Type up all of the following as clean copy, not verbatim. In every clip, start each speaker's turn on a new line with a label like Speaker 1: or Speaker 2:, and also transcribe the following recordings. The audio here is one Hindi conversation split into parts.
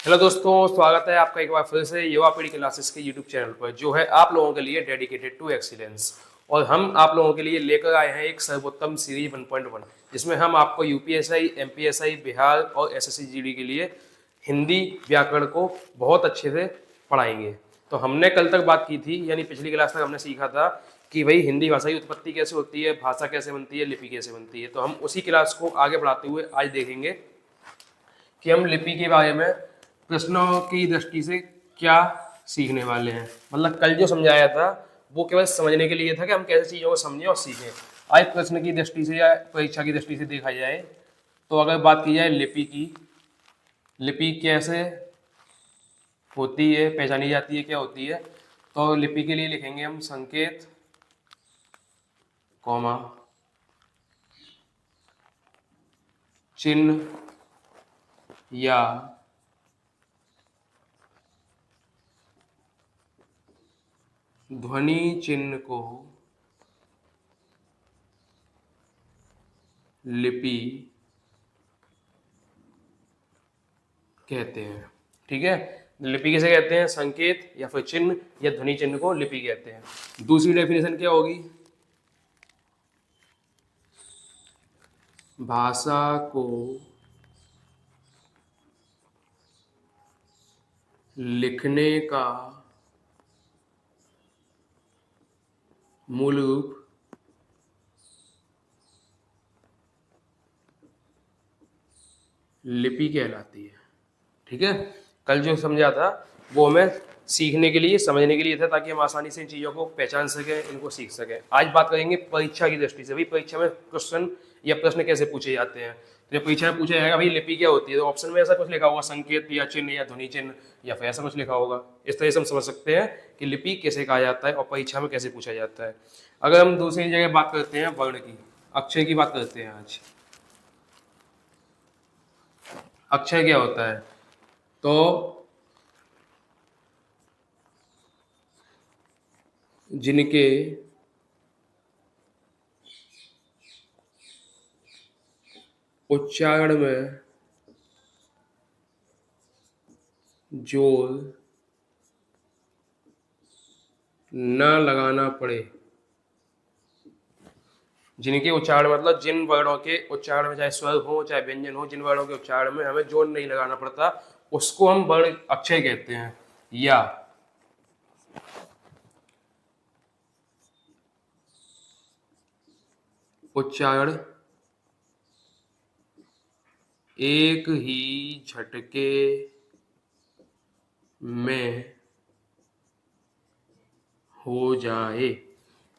Speaker 1: हेलो दोस्तों, स्वागत है आपका एक बार फिर से युवा पीढ़ी क्लासेस के यूट्यूब चैनल पर, जो है आप लोगों के लिए डेडिकेटेड टू एक्सीलेंस। और हम आप लोगों के लिए लेकर आए हैं एक सर्वोत्तम सीरीज 1.1, जिसमें हम आपको यूपीएसआई, एमपीएसआई, बिहार और एसएससी जीडी के लिए हिंदी व्याकरण को बहुत अच्छे से पढ़ाएंगे। तो हमने कल तक बात की थी, यानी पिछली क्लास तक हमने सीखा था कि भाई हिंदी भाषा की उत्पत्ति कैसे होती है, भाषा कैसे बनती है, लिपि कैसे बनती है। तो हम उसी क्लास को आगे बढ़ाते हुए आज देखेंगे कि हम लिपि के बारे में प्रश्नों की दृष्टि से क्या सीखने वाले हैं। मतलब कल जो समझाया था वो केवल समझने के लिए था कि हम कैसे चीज़ों को समझें और सीखें। आज प्रश्न की दृष्टि से या परीक्षा की दृष्टि से देखा जाए तो अगर बात की जाए लिपि की, लिपि कैसे होती है, पहचानी जाती है, क्या होती है, तो लिपि के लिए लिखेंगे हम संकेत, कॉमा, चिन्ह या ध्वनि चिन्ह को लिपि कहते हैं। ठीक है, लिपि किसे कहते हैं? संकेत या फिर चिन्ह या ध्वनि चिन्ह को लिपि कहते हैं। दूसरी डेफिनेशन क्या होगी? भाषा को लिखने का मूल रूप लिपि कहलाती है। ठीक है, कल जो समझा था वो हमें सीखने के लिए, समझने के लिए था, ताकि हम आसानी से इन चीज़ों को पहचान सकें, इनको सीख सकें। आज बात करेंगे परीक्षा की दृष्टि से। भाई परीक्षा में क्वेश्चन या प्रश्न कैसे पूछे जाते हैं। तो जब परीक्षा में पूछा जाएगा भाई लिपि क्या होती है, तो ऑप्शन में ऐसा कुछ लिखा होगा, संकेत या चिन्ह या ध्वनि चिन्ह या फिर ऐसा कुछ लिखा होगा। इस तरह से हम समझ सकते हैं कि लिपि कैसे कहा जाता है और परीक्षा में कैसे पूछा जाता है। अगर हम दूसरी जगह बात करते हैं वर्ण की, अक्षर की बात करते हैं आज। अक्षर क्या होता है? तो जिनके उच्चारण में जोर न लगाना पड़े, जिनके उच्चारण मतलब जिन वर्णों के उच्चारण में, चाहे स्वर हो चाहे व्यंजन हो, जिन वर्णों के उच्चारण में हमें जोर नहीं लगाना पड़ता, उसको हम वर्ण अक्षय कहते हैं। या उच्चारण एक ही झटके में हो जाए,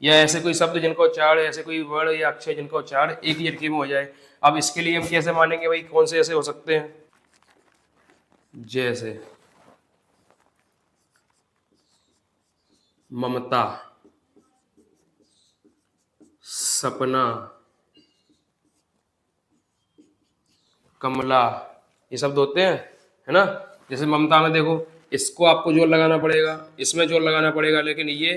Speaker 1: या ऐसे कोई शब्द जिनका उच्चारण, ऐसे कोई वर्ण या अक्षर जिनका उच्चारण एक ही झटके में हो जाए। अब इसके लिए हम कैसे मानेंगे भाई, कौन से ऐसे हो सकते हैं? जैसे ममता, सपना, कमला, ये शब्द होते हैं, है ना। जैसे ममता में देखो, इसको आपको जोर लगाना पड़ेगा, इसमें जोर लगाना पड़ेगा, लेकिन ये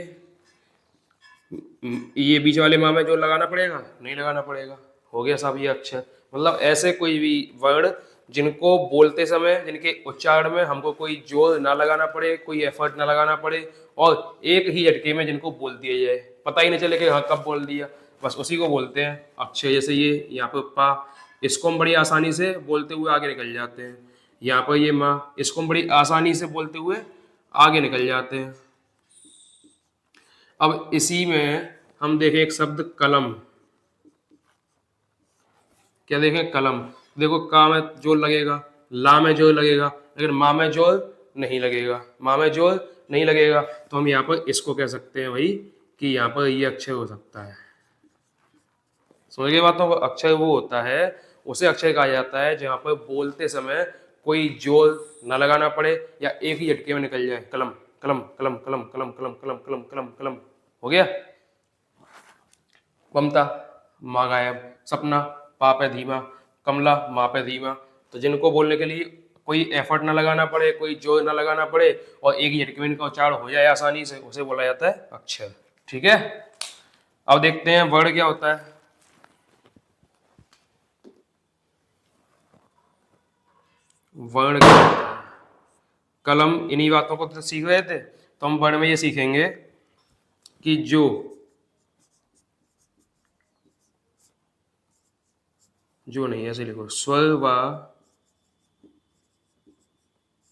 Speaker 1: बीच वाले माँ में जोर लगाना पड़ेगा? नहीं लगाना पड़ेगा। हो गया साहब ये अक्षर। मतलब ऐसे कोई भी वर्ण जिनको बोलते समय, जिनके उच्चारण में हमको कोई जोर ना लगाना पड़े, कोई एफर्ट ना लगाना पड़े, और एक ही झटके में जिनको बोल दिया जाए, पता ही नहीं चले कि हाँ कब बोल दिया, बस उसी को बोलते हैं अक्षर। जैसे ये यहाँ पर पा, इसको हम बड़ी आसानी से बोलते हुए आगे निकल जाते हैं। यहाँ पर ये माँ, इसको हम बड़ी आसानी से बोलते हुए आगे निकल जाते हैं। अब इसी में हम देखें एक शब्द कलम। क्या देखें? कलम। देखो का में जोर लगेगा, ला में जोर लगेगा, लेकिन माँ में जोर नहीं लगेगा। माँ में जोर नहीं लगेगा तो हम यहाँ पर इसको कह सकते हैं भाई कि यहाँ पर ये अक्षर हो सकता है। समझ गए बातों को? अक्षर वो होता है, उसे अक्षर कहा जाता है जहाँ पर बोलते समय कोई जोर ना लगाना पड़े या एक ही झटके में निकल जाए। कलम कलम कलम कलम कलम कलम कलम कलम कलम कलम, हो गया। ममता माँ गायब, सपना पा पे धीमा, कमला माँ पे धीमा। तो जिनको बोलने के लिए कोई एफर्ट ना लगाना पड़े, कोई जोर ना लगाना पड़े और एक ही झटके में इनका उच्चारण हो जाए आसानी से, उसे बोला जाता है अक्षर। ठीक है, अब देखते हैं वर्ण क्या होता है। वर्ण क्या होता है? कल हम इन्हीं बातों को तो सीख रहे थे, तो हम वर्ण में ये सीखेंगे कि जो नहीं, ऐसे लिखो, स्वर व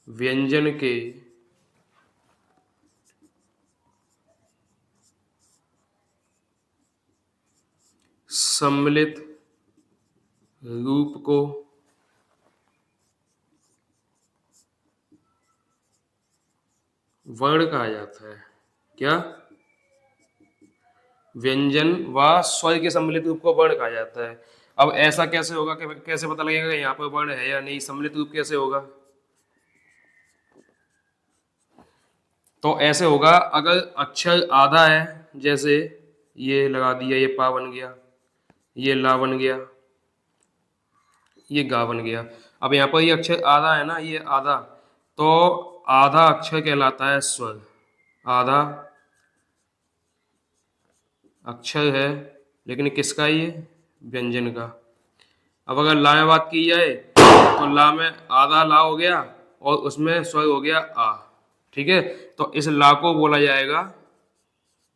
Speaker 1: व्यंजन के सम्मिलित रूप को वर्ण कहा जाता है। क्या? व्यंजन व स्वर के सम्मिलित रूप को वर्ण कहा जाता है। अब ऐसा कैसे होगा, कैसे पता लगेगा यहाँ पर वर्ण है या नहीं, सम्मिलित रूप कैसे होगा? तो ऐसे होगा, अगर अक्षर आधा है, जैसे ये लगा दिया, ये पा बन गया, ये ला बन गया, ये गा बन गया। अब यहाँ पर ये अक्षर आधा है ना, ये आधा, तो आधा अक्षर कहलाता है स्वर। आधा अक्षर है, लेकिन किसका? ये व्यंजन का। अब अगर ला में बात की जाए तो ला में आधा ला हो गया और उसमें स्वर हो गया आ। ठीक है, तो इस ला को बोला जाएगा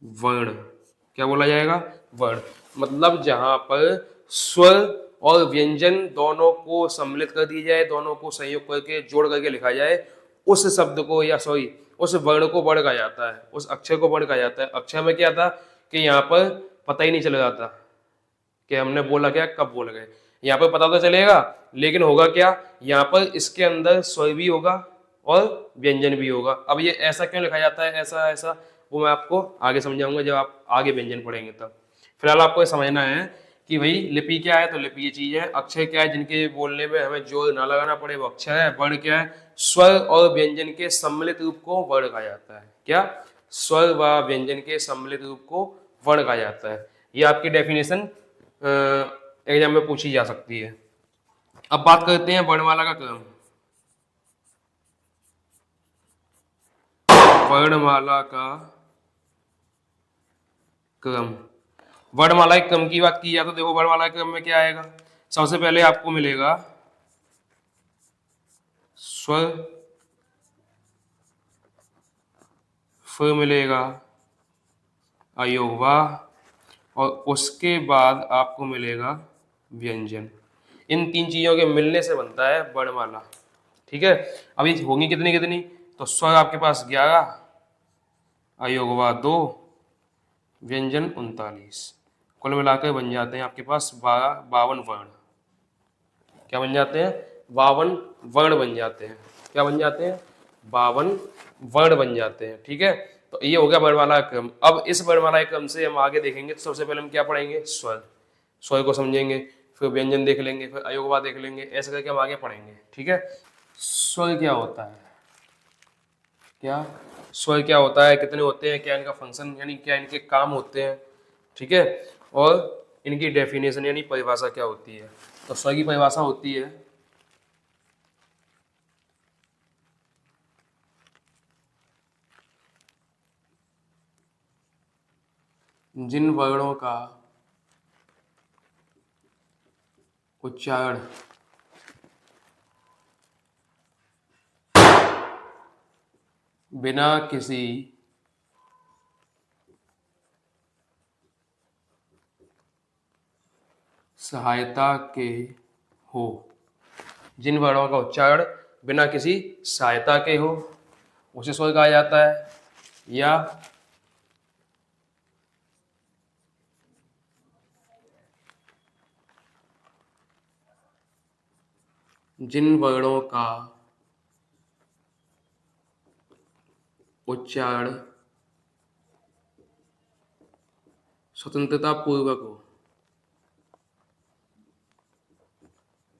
Speaker 1: वर्ण। क्या बोला जाएगा? वर्ण। मतलब जहां पर स्वर और व्यंजन दोनों को सम्मिलित कर दिया जाए, दोनों को संयोग करके जोड़ करके लिखा जाए, उस शब्द को या सॉरी उस वर्ण को वर्ण कहा जाता है, उस अक्षर को वर्ण कहा जाता है। अक्षर में क्या था कि यहाँ पर पता ही नहीं चल रहा था कि हमने बोला क्या, कब बोल गए। यहाँ पर पता तो चलेगा, लेकिन होगा क्या, यहाँ पर इसके अंदर स्वर भी होगा और व्यंजन भी होगा। अब ये ऐसा क्यों लिखा जाता है, ऐसा ऐसा, वो मैं आपको आगे समझाऊंगा जब आप आगे व्यंजन पढ़ेंगे तब। फिलहाल आपको ये समझना है कि भाई लिपि क्या है, तो लिपि ये चीज है। अक्षर क्या है, जिनके बोलने में हमें जोर ना लगाना पड़े, वो अक्षर है। वर्ण क्या है? स्वर और व्यंजन के सम्मिलित रूप को वर्ण कहा जाता है। क्या? स्वर व व्यंजन के सम्मिलित रूप को वर्ण कहा जाता है। ये आपकी डेफिनेशन एग्जाम में पूछी जा सकती है। अब बात करते हैं वर्णमाला का क्रम। वर्णमाला का क्रम, वर्णमाला के क्रम की बात की जाए तो देखो वर्णमाला के क्रम में क्या आएगा। सबसे पहले आपको मिलेगा स्वर, फिर मिलेगा अयोगवाह और उसके बाद आपको मिलेगा व्यंजन। इन तीन चीजों के मिलने से बनता है वर्णमाला। ठीक है, अभी होंगी कितनी कितनी, तो स्वर आपके पास 11, अयोगवाह 2, व्यंजन 39, कुल मिलाकर बन जाते हैं आपके पास 52 वर्ण। क्या बन जाते हैं? 52 वर्ण बन जाते हैं। क्या बन जाते हैं? 52 वर्ण बन जाते हैं। ठीक है, तो ये हो गया वर्णमाला का क्रम। अब इस वर्णमाला के क्रम से हम आगे देखेंगे, तो सबसे पहले हम क्या पढ़ेंगे? स्वर। स्वर को समझेंगे, फिर व्यंजन देख लेंगे, फिर अयोगवा देख लेंगे, ऐसे करके हम आगे पढ़ेंगे। ठीक है, स्वर क्या होता है? क्या स्वर क्या होता है, कितने होते हैं, क्या इनका फंक्शन यानी क्या इनके काम होते हैं। ठीक है, और इनकी डेफिनेशन यानी परिभाषा क्या होती है। तो स्वर की परिभाषा होती है जिन वर्णों का उच्चारण बिना किसी सहायता के हो, जिन वर्णों का उच्चारण बिना किसी सहायता के हो उसे स्वर कहा जाता है। या जिन वर्णों का उच्चारण स्वतंत्रता पूर्वक हो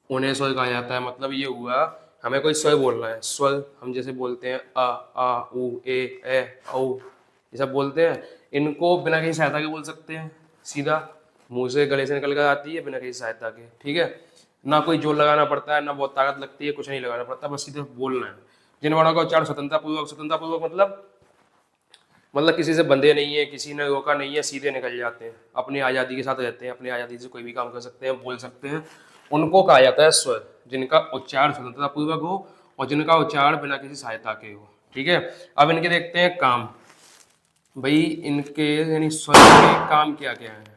Speaker 1: उन्हें स्वर कहा जाता है। मतलब ये हुआ हमें कोई स्वर बोलना है, स्वर हम जैसे बोलते हैं आ उ ए औ, ये सब बोलते हैं, इनको बिना किसी सहायता के बोल सकते हैं, सीधा मुंह से गले से निकल कर आती है बिना किसी सहायता के, ठीक है। ना कोई जोर लगाना पड़ता है, ना बहुत ताकत लगती है, कुछ नहीं लगाना पड़ता, बस सीधे बोलना है। जिन वर्णों का उच्चारण स्वतंत्रता पूर्वक मतलब किसी से बंधे नहीं है, किसी ने रोका नहीं है, सीधे निकल जाते हैं, अपनी आज़ादी के साथ रहते हैं, अपनी आज़ादी से कोई भी काम कर सकते हैं, बोल सकते हैं, उनको कहा जाता है स्वर, जिनका उच्चारण स्वतंत्रता पूर्वक हो और जिनका उच्चारण बिना किसी सहायता के हो, ठीक है। अब इनके देखते हैं काम, भाई इनके यानी स्वर के काम क्या क्या है।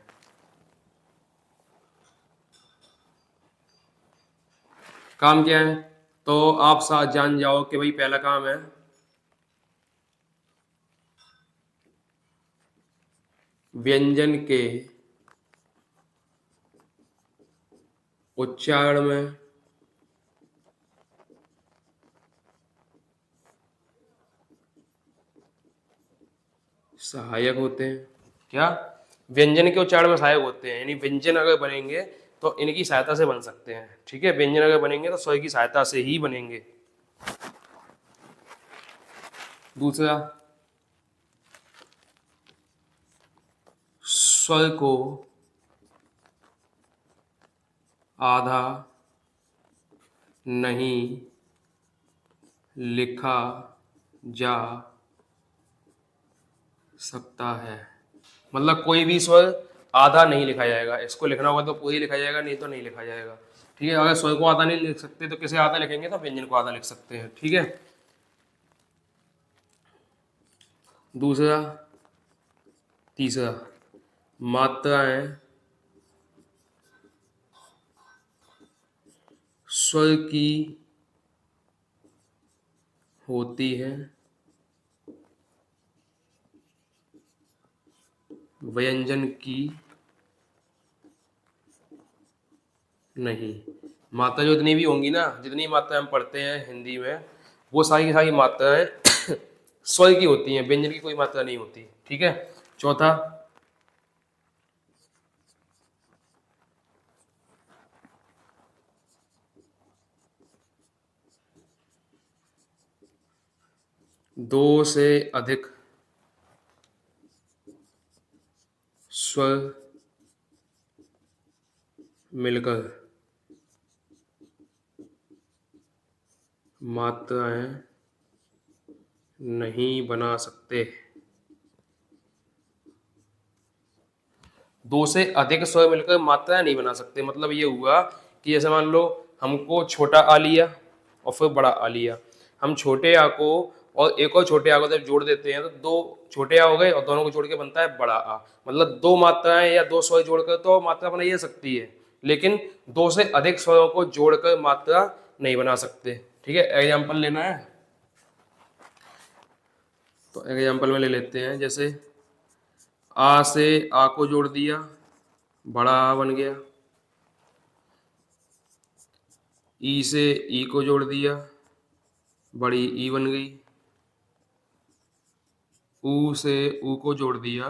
Speaker 1: काम क्या है, तो आप साथ जान जाओ कि भाई पहला काम है व्यंजन के उच्चारण में सहायक होते हैं। क्या, व्यंजन के उच्चारण में सहायक होते हैं, यानी व्यंजन अगर बनेंगे तो इनकी सहायता से बन सकते हैं, ठीक है। व्यंजन अगर बनेंगे तो स्वर की सहायता से ही बनेंगे। दूसरा, स्वर को आधा नहीं लिखा जा सकता है, मतलब कोई भी स्वर आधा नहीं लिखा जाएगा, इसको लिखना होगा तो पूरी लिखा जाएगा, नहीं तो नहीं लिखा जाएगा, ठीक है। अगर स्वर को आधा नहीं लिख सकते तो किसे आधा लिखेंगे, तो व्यंजन को आधा लिख सकते हैं, ठीक है। दूसरा, तीसरा, मात्राएं स्वर की होती है, व्यंजन की नहीं। मात्रा जो जितनी भी होंगी ना, जितनी मात्रा हम पढ़ते हैं हिंदी में, वो सारी की सारी मात्राएं स्वर की होती हैं, व्यंजन की कोई मात्रा नहीं होती, ठीक है। चौथा, दो से अधिक स्वर मिलकर मात्राएं नहीं बना सकते। दो से अधिक स्वर मिलकर मात्राएं नहीं बना सकते, मतलब ये हुआ कि जैसे मान लो हमको छोटा आ लिया और फिर बड़ा आ लिया, हम छोटे आ को और एक और छोटे आ को जब जोड़ देते हैं तो दो छोटे आ हो गए और दोनों को जोड़ के बनता है बड़ा आ, मतलब दो मात्राएं या दो स्वर जोड़कर तो मात्रा बना ही सकती है, लेकिन दो से अधिक स्वरों को जोड़कर मात्रा नहीं बना सकते, ठीक है। एग्जाम्पल लेना है तो एग्जाम्पल में ले लेते हैं, जैसे आ से आ को जोड़ दिया, बड़ा आ बन गया। ई से ई को जोड़ दिया, बड़ी ई बन गई। ऊ से ऊ को जोड़ दिया,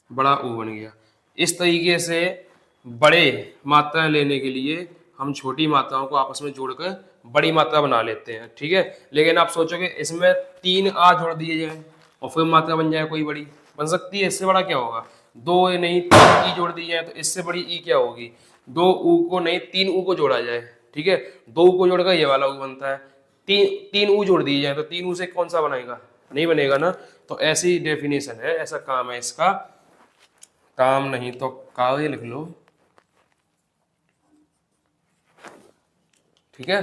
Speaker 1: बड़ा ऊ बन गया। इस तरीके से बड़े मात्रा लेने के लिए हम छोटी मात्राओं को आपस में जोड़कर बड़ी मात्रा बना लेते हैं, ठीक है। लेकिन आप सोचोगे इसमें तीन आ जोड़ दिए जाए और फिर मात्रा बन जाए कोई बड़ी, बन सकती है, इससे बड़ा क्या होगा। दो नहीं तीन ई जोड़ दी जाए तो इससे बड़ी ई क्या होगी, दो ऊ को नहीं तीन ऊ को जोड़ा जाए, ठीक है। दो ऊ को जोड़कर ये वाला ऊ बनता है, तीन तीन ऊ जोड़ दिए जाए तो तीन ऊ से कौन सा बनाएगा, नहीं बनेगा ना। तो ऐसी डेफिनेशन है, ऐसा काम है इसका, काम नहीं तो कार्य लिख लो, ठीक है,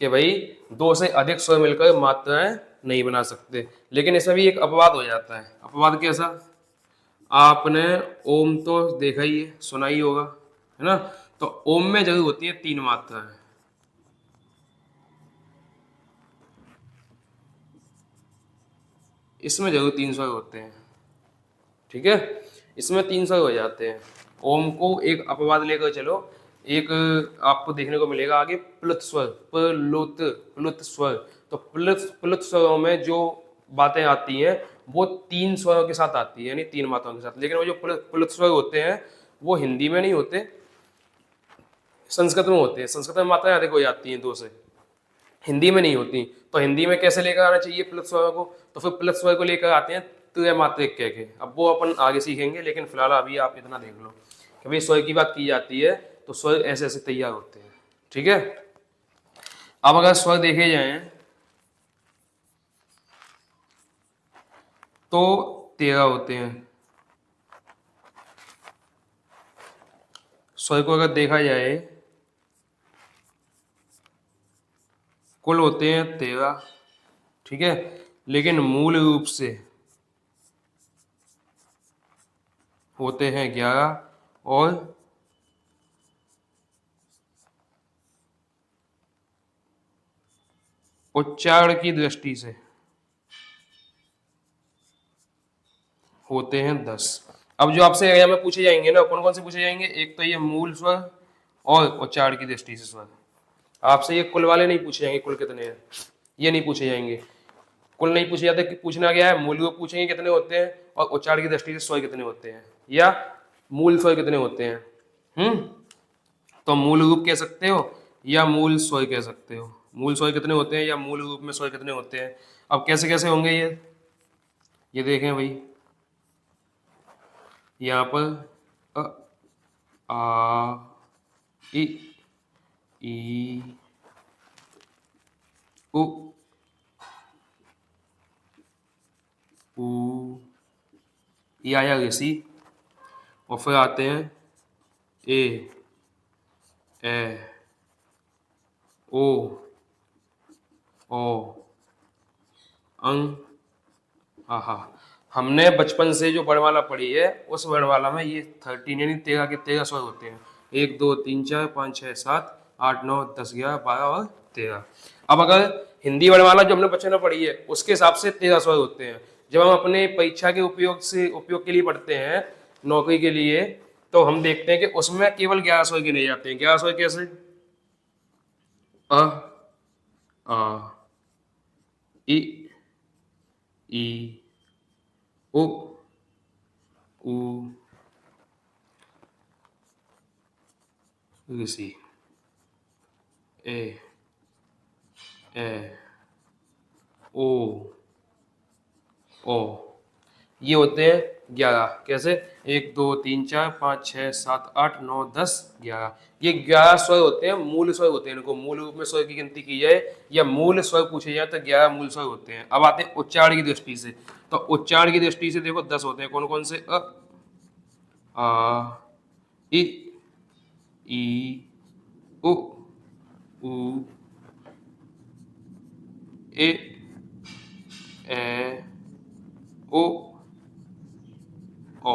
Speaker 1: कि भाई दो से अधिक स्वर मिलकर मात्राएं नहीं बना सकते। लेकिन इसमें भी एक अपवाद हो जाता है। अपवाद कैसा, आपने ओम तो देखा ही है, सुना ही होगा, है ना। तो ओम में जरूर होती है तीन मात्राएं, इसमें जरूर तीन स्वर होते हैं, ठीक है। इसमें तीन स्वर हो जाते हैं। ओम को एक अपवाद लेकर चलो, एक आपको देखने को मिलेगा आगे प्लुत स्वर, प्लुत प्लुत स्वर। तो प्लुत प्लुत स्वरों में जो बातें आती हैं वो 3 स्वरों के साथ आती है, यानी 3 मात्राओं के साथ। लेकिन वो जो प्लुत स्वर होते हैं वो हिंदी में नहीं होते, संस्कृत में होते हैं। संस्कृत में मात्राएं अधिक हो जाती हैं 2 से, हिंदी में नहीं होती। तो हिंदी में कैसे लेकर आना चाहिए प्लस स्वर को? तो फिर प्लस स्वर को लेकर आते हैं त्रयमात्रिक कह के। अब वो अपन आगे सीखेंगे, लेकिन फिलहाल अभी आप इतना देख लो कि भाई स्वर की बात की जाती है तो स्वर ऐसे ऐसे तैयार होते हैं, ठीक है। अब अगर स्वर देखे जाएं तो 13 होते हैं। स्वर को अगर देखा जाए कुल होते हैं 13, ठीक है। लेकिन मूल रूप से होते हैं 11, और उच्चारण की दृष्टि से होते हैं 10। अब जो आपसे एग्जाम में पूछे जाएंगे ना, कौन कौन से पूछे जाएंगे? एक तो ये मूल स्वर और उच्चारण की दृष्टि से स्वर। आपसे ये कुल वाले नहीं पूछे जाएंगे, कुल कितने हैं ये नहीं पूछे जाएंगे। कुल नहीं पूछे जाते, पूछना क्या है? मूल रूप पूछेंगे कितने होते हैं, और उच्चारण की दृष्टि से स्वर कितने होते हैं, या मूल स्वर कितने होते हैं। तो मूल रूप कह सकते हो या मूल स्वर कह सकते हो। मूल स्वर कितने होते हैं या मूल रूप में स्वर कितने होते हैं। अब कैसे कैसे होंगे ये देखें भाई। यहाँ पर अ, आ, इ, ई, उ, ऊ, ये आया ऋषि, और फिर आते हैं ए, ए, ओ, अंग, आहा। हमने बचपन से जो वर्णमाला पढ़ी है उस वर्णमाला में ये 13 यानी 13 के 13 स्वर होते हैं। 1 2 3 4 5 6 7 8 9 10 11 12 और 13। अब अगर हिंदी वर्णमाला जो हमने बचपन में पढ़ी है उसके हिसाब से 13 स्वर होते हैं। जब हम अपने परीक्षा के उपयोग के लिए पढ़ते हैं, नौकरी के लिए, तो हम देखते हैं कि उसमें केवल 11 स्वर गिने जाते हैं। 11 स्वर कैसे? अ, आ, इ, ई, उ, ऊ, ऋषि, ए, ए, ओ, ओ। ये होते हैं 11। कैसे? 1 2 3 4 5 6 7 8 9 10 11। ये 11 स्वर होते हैं, मूल स्वर होते हैं। इनको मूल रूप में स्वर की गिनती की जाए या मूल स्वर पूछे जाए तो 11 मूल स्वर होते हैं। अब आते हैं उच्चारण की दृष्टि से। तो उच्चारण की दृष्टि से देखो 10 होते हैं। कौन कौन से? आ, इ, ई, उ, ऊ, ए, ओ, ओ।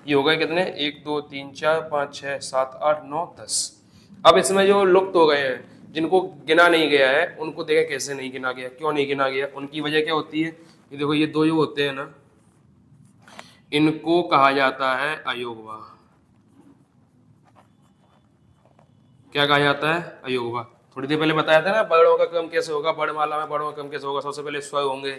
Speaker 1: ये हो गए कितने? 1 2 3 4 5 6 7 8 9 10। अब इसमें जो लुप्त हो गए हैं, जिनको गिना नहीं गया है, उनको देखें कैसे नहीं गिना गया, क्यों नहीं गिना गया, उनकी वजह क्या होती है। ये देखो, ये दो जो होते हैं ना, इनको कहा जाता है अयोगवा। क्या कहा जाता है? अयोगवा। थोड़ी देर पहले बताया था ना वर्णों का क्रम कैसे होगा, वर्णमाला में वर्णों का क्रम कैसे होगा। सबसे पहले स्वर होंगे,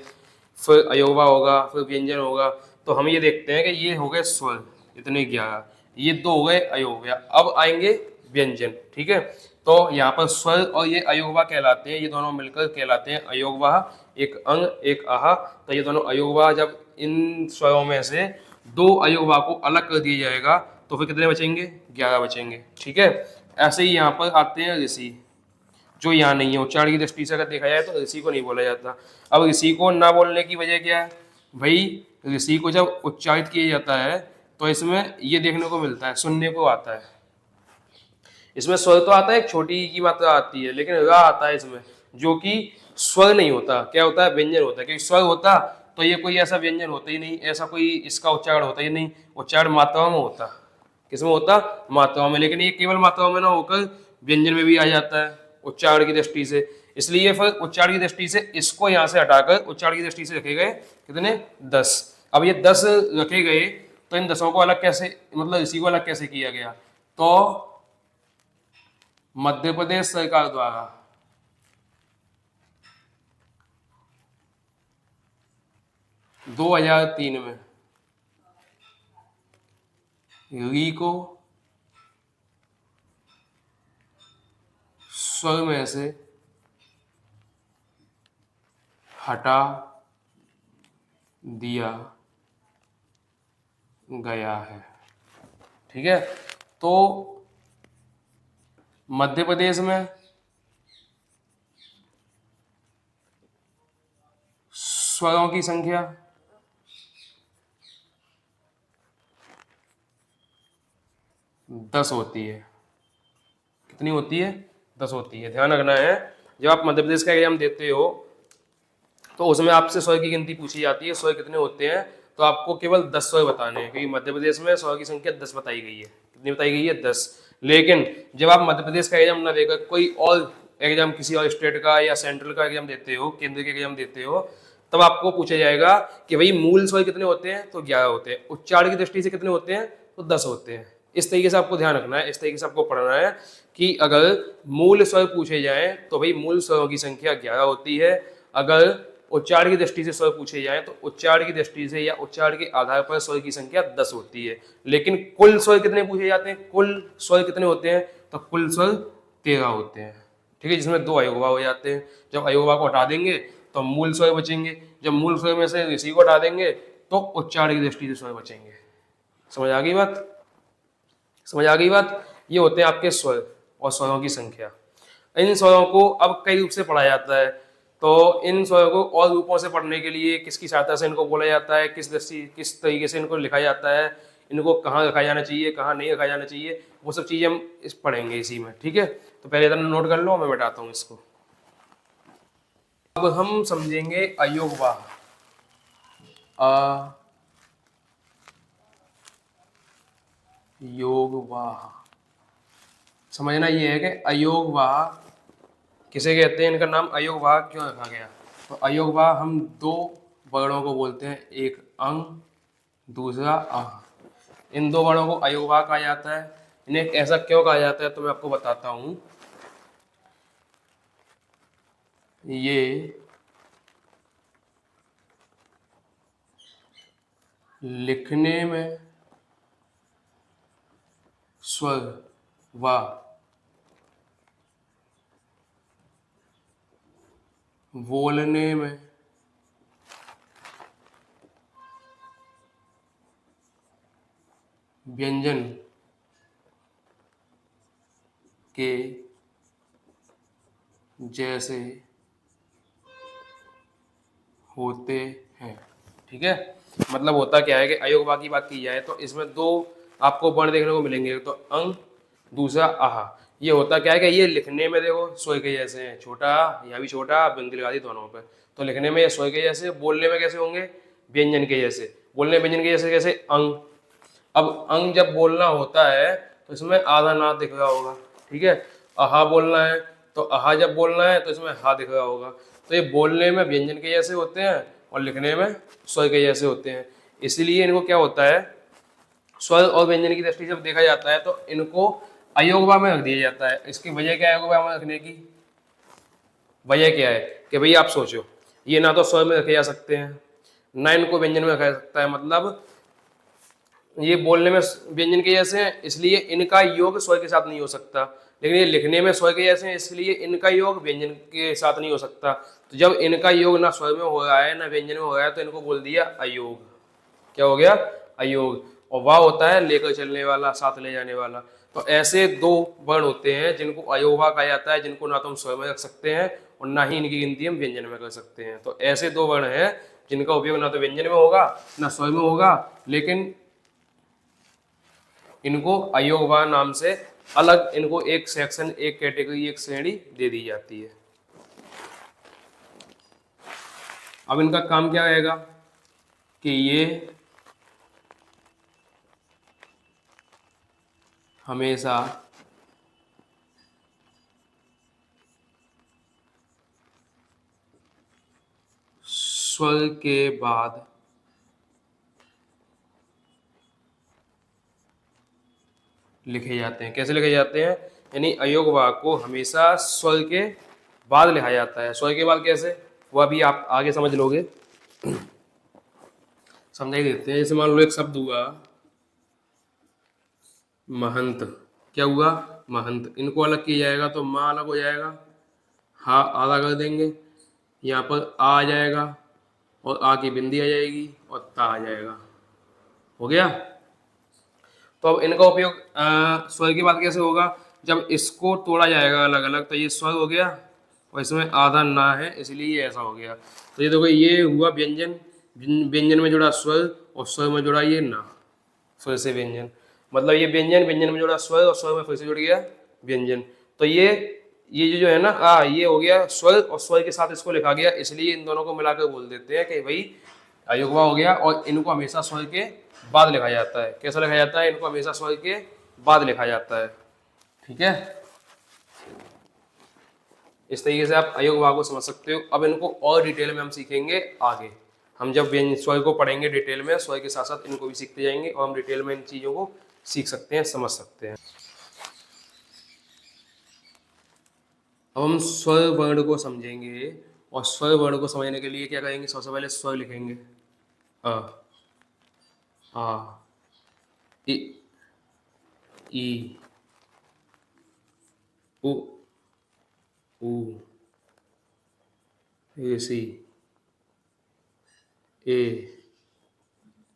Speaker 1: फिर अयोगवा होगा, फिर व्यंजन होगा। तो हम ये देखते हैं कि ये हो गए स्वर, इतने 11, ये 2 हो गए अयोगवा। अब आएंगे व्यंजन, ठीक है। तो यहाँ पर स्वर और ये अयोगवा कहलाते हैं, ये दोनों मिलकर कहलाते हैं अयोगवा। एक अंग एक आहा। तो ये दोनों अयोगवा, जब इन स्वरों में से 2 अयोगवा को अलग कर दिया जाएगा तो फिर कितने बचेंगे? 11 बचेंगे, ठीक है। ऐसे ही यहाँ पर आते हैं ऋषि, जो यहाँ नहीं है। उच्चारण की दृष्टि से अगर देखा जाए तो ऋषि को नहीं बोला जाता। अब ऋषि को ना बोलने की वजह क्या है भाई? ऋषि को जब उच्चारित किया जाता है तो इसमें ये देखने को मिलता है, सुनने को आता है। इसमें स्वर तो आता है, एक छोटी की मात्रा आती है, लेकिन रा आता है इसमें, जो कि स्वर नहीं होता। क्या होता है? व्यंजन होता है। क्योंकि स्वर होता तो ये कोई ऐसा व्यंजन होता ही नहीं, ऐसा कोई इसका उच्चारण होता ही नहीं। उच्चारण मात्राओं में होता। किसमें होता? मात्राओं में। लेकिन ये केवल मात्राओं में ना होकर व्यंजन में भी आ जाता है उच्चारण की दृष्टि से। इसलिए फिर उच्चारण की दृष्टि से इसको यहाँ से हटाकर उच्चारण की दृष्टि से रखे गए कितने? 10। अब ये 10 रखे गए तो इन 10 को अलग कैसे, मतलब इसी को अलग कैसे किया गया? तो मध्य प्रदेश सरकार द्वारा 2003 में री को स्वर में से हटा दिया गया है। ठीक है, तो मध्य प्रदेश में स्वरों की संख्या 10 होती है। कितनी होती है? 10 होती है। ध्यान रखना है, जब आप मध्य प्रदेश का एग्जाम देते हो तो उसमें आपसे स्वर की गिनती पूछी जाती है, स्वर कितने होते हैं, तो आपको केवल 10 स्वर बताने हैं, क्योंकि मध्य प्रदेश में स्वर की संख्या 10 बताई गई है। कितनी बताई गई है? 10। लेकिन जब आप मध्य प्रदेश का एग्जाम ना देकर कोई और एग्जाम किसी और स्टेट का या सेंट्रल का एग्जाम देते हो, केंद्र के एग्जाम देते हो, तब आपको पूछा जाएगा कि भाई मूल स्वर कितने होते हैं, तो 11 होते हैं। उच्चारण की दृष्टि से कितने होते हैं, तो 10 होते हैं। इस तरीके से आपको ध्यान रखना है, इस तरीके से आपको पढ़ना है कि अगर मूल स्वर पूछे जाएं तो भाई मूल स्वरों की संख्या 11 होती है। अगर उच्चारण की दृष्टि से स्वर पूछे जाएं तो उच्चारण की दृष्टि से या उच्चारण के आधार पर स्वर की संख्या 10 होती है। लेकिन कुल स्वर कितने पूछे जाते हैं, कुल स्वर कितने होते हैं, तो कुल स्वर 13 होते हैं। ठीक है, जिसमें 2 अयोगवा हो जाते हैं। जब अयोगवा को हटा देंगे तो मूल स्वर बचेंगे, जब मूल स्वर में से ऋषि को हटा देंगे तो उच्चारण की दृष्टि से स्वर बचेंगे। समझ आ गई बात? समझ आ गई बात? ये होते हैं आपके स्वर और स्वरों की संख्या। इन स्वरों को अब कई रूप से पढ़ा जाता है, तो इन स्वरों को और रूपों से पढ़ने के लिए किसकी सहायता से इनको बोला जाता है, किस तरीके से इनको लिखा जाता है, इनको कहाँ रखा जाना चाहिए, कहाँ नहीं रखा जाना चाहिए, वो सब चीज़ें हम पढ़ेंगे इसी में। ठीक है, तो पहले इतना नोट कर लो, मैं बताता हूँ इसको। अब हम समझेंगे अयोगवाह। अयोगवाह समझना ये है कि अयोगवाह किसे कहते हैं, इनका नाम अयोगवाह क्यों रखा गया। तो अयोगवाह हम 2 वर्णों को बोलते हैं, एक अंग, दूसरा आह। इन 2 वर्णों को अयोगवाह कहा जाता है। इन्हें ऐसा क्यों कहा जाता है तो मैं आपको बताता हूं। ये लिखने में स्वर व बोलने में व्यंजन के जैसे होते हैं। ठीक है, मतलब होता क्या है कि अयोगवाह की बात की जाए तो इसमें 2 आपको वर्ण देखने को मिलेंगे, तो अंग, दूसरा आह। ये होता क्या है कि ये लिखने में देखो स्वर के जैसे हैं, छोटा यहाँ भी छोटा, बिंदी लगा दी दोनों पे, तो लिखने में ये स्वर के जैसे, बोलने में कैसे होंगे, व्यंजन के जैसे। बोलने व्यंजन के जैसे कैसे, अंग। अब अंग जब बोलना होता है तो इसमें आधा ना दिख रहा होगा। ठीक है, आहा बोलना है तो आहा जब बोलना है तो इसमें हा दिख रहा होगा। तो ये बोलने में व्यंजन के जैसे होते हैं और लिखने में स्वर के जैसे होते हैं। इसीलिए इनको क्या होता है, स्वर और व्यंजन की दृष्टि से जब देखा जाता है तो इनको अयोगवा में रख दिया जाता है। इसकी वजह क्या है अयोगवा में रखने की? वजह क्या है कि भाई आप सोचो, ये ना तो स्वर में रखे जा सकते हैं, ना इनको व्यंजन में रखा जा सकता है, मतलब ये बोलने में व्यंजन के जैसे हैं इसलिए इनका योग स्वर के साथ नहीं हो सकता, लेकिन ये लिखने में स्वर के जैसे हैं इसलिए इनका योग व्यंजन के साथ नहीं हो सकता। तो जब इनका योग ना स्वर में हो रहा है ना व्यंजन में हो रहा है तो इनको बोल दिया अयोग। क्या हो गया? अयोग। और वाह होता है लेकर चलने वाला, साथ ले जाने वाला। तो ऐसे 2 वर्ण होते हैं जिनको अयोगवाह कहा जाता है, जिनको ना तो हम स्वर में रख सकते हैं और ना ही इनकी गिनती हम व्यंजन में कर सकते हैं। तो ऐसे 2 वर्ण हैं जिनका उपयोग ना तो व्यंजन में होगा ना स्वर में होगा, लेकिन इनको अयोगवाह नाम से अलग, इनको एक सेक्शन, एक कैटेगरी, एक श्रेणी दे दी जाती है। अब इनका काम क्या रहेगा कि ये हमेशा स्वर के बाद लिखे जाते हैं। कैसे लिखे जाते हैं? यानी अयोगवाह को हमेशा स्वर के बाद लिखा जाता है। स्वर के बाद कैसे, वो अभी आप आगे समझ लोगे। समझा ही देते हैं। जैसे मान लो एक शब्द हुआ महंत, क्या हुआ महंत, इनको अलग किया जाएगा तो माँ अलग हो जाएगा, हा आधा कर देंगे, यहाँ पर आ जाएगा और आ की बिंदी आ जाएगी और ता आ जाएगा, हो गया। तो अब इनका उपयोग स्वर की बात कैसे होगा, जब इसको तोड़ा जाएगा अलग अलग तो ये स्वर हो गया और इसमें आधा ना है इसलिए ये ऐसा हो गया। तो ये देखो ये हुआ व्यंजन, व्यंजन में जुड़ा स्वर और स्वर में जुड़ा ये ना, फिर से व्यंजन, मतलब ये व्यंजन, व्यंजन में जुड़ा स्वर और स्वर में फिर से जुड़ गया व्यंजन। तो ये जो है ना ये हो गया स्वर और स्वर के साथ इसको लिखा गया, इसलिए इन दोनों को मिलाकर बोल देते हैं कि भाई अयुग्मा हो गया। और इनको हमेशा स्वर के बाद लिखा जाता है। कैसा लिखा जाता है, इनको हमेशा स्वर के बाद लिखा जाता है, ठीक है। इस तरीके से आप अयुग्मा को समझ सकते हो। अब इनको और डिटेल में हम सीखेंगे आगे, हम जब स्वर को पढ़ेंगे डिटेल में, स्वर के साथ साथ इनको भी सीखते जाएंगे और हम डिटेल में इन चीज़ों को सीख सकते हैं, समझ सकते हैं। अब हम स्वर वर्ण को समझेंगे और स्वर वर्ण को समझने के लिए क्या करेंगे, सबसे पहले स्वर लिखेंगे अ आ इ ई उ ऊ ए सी ए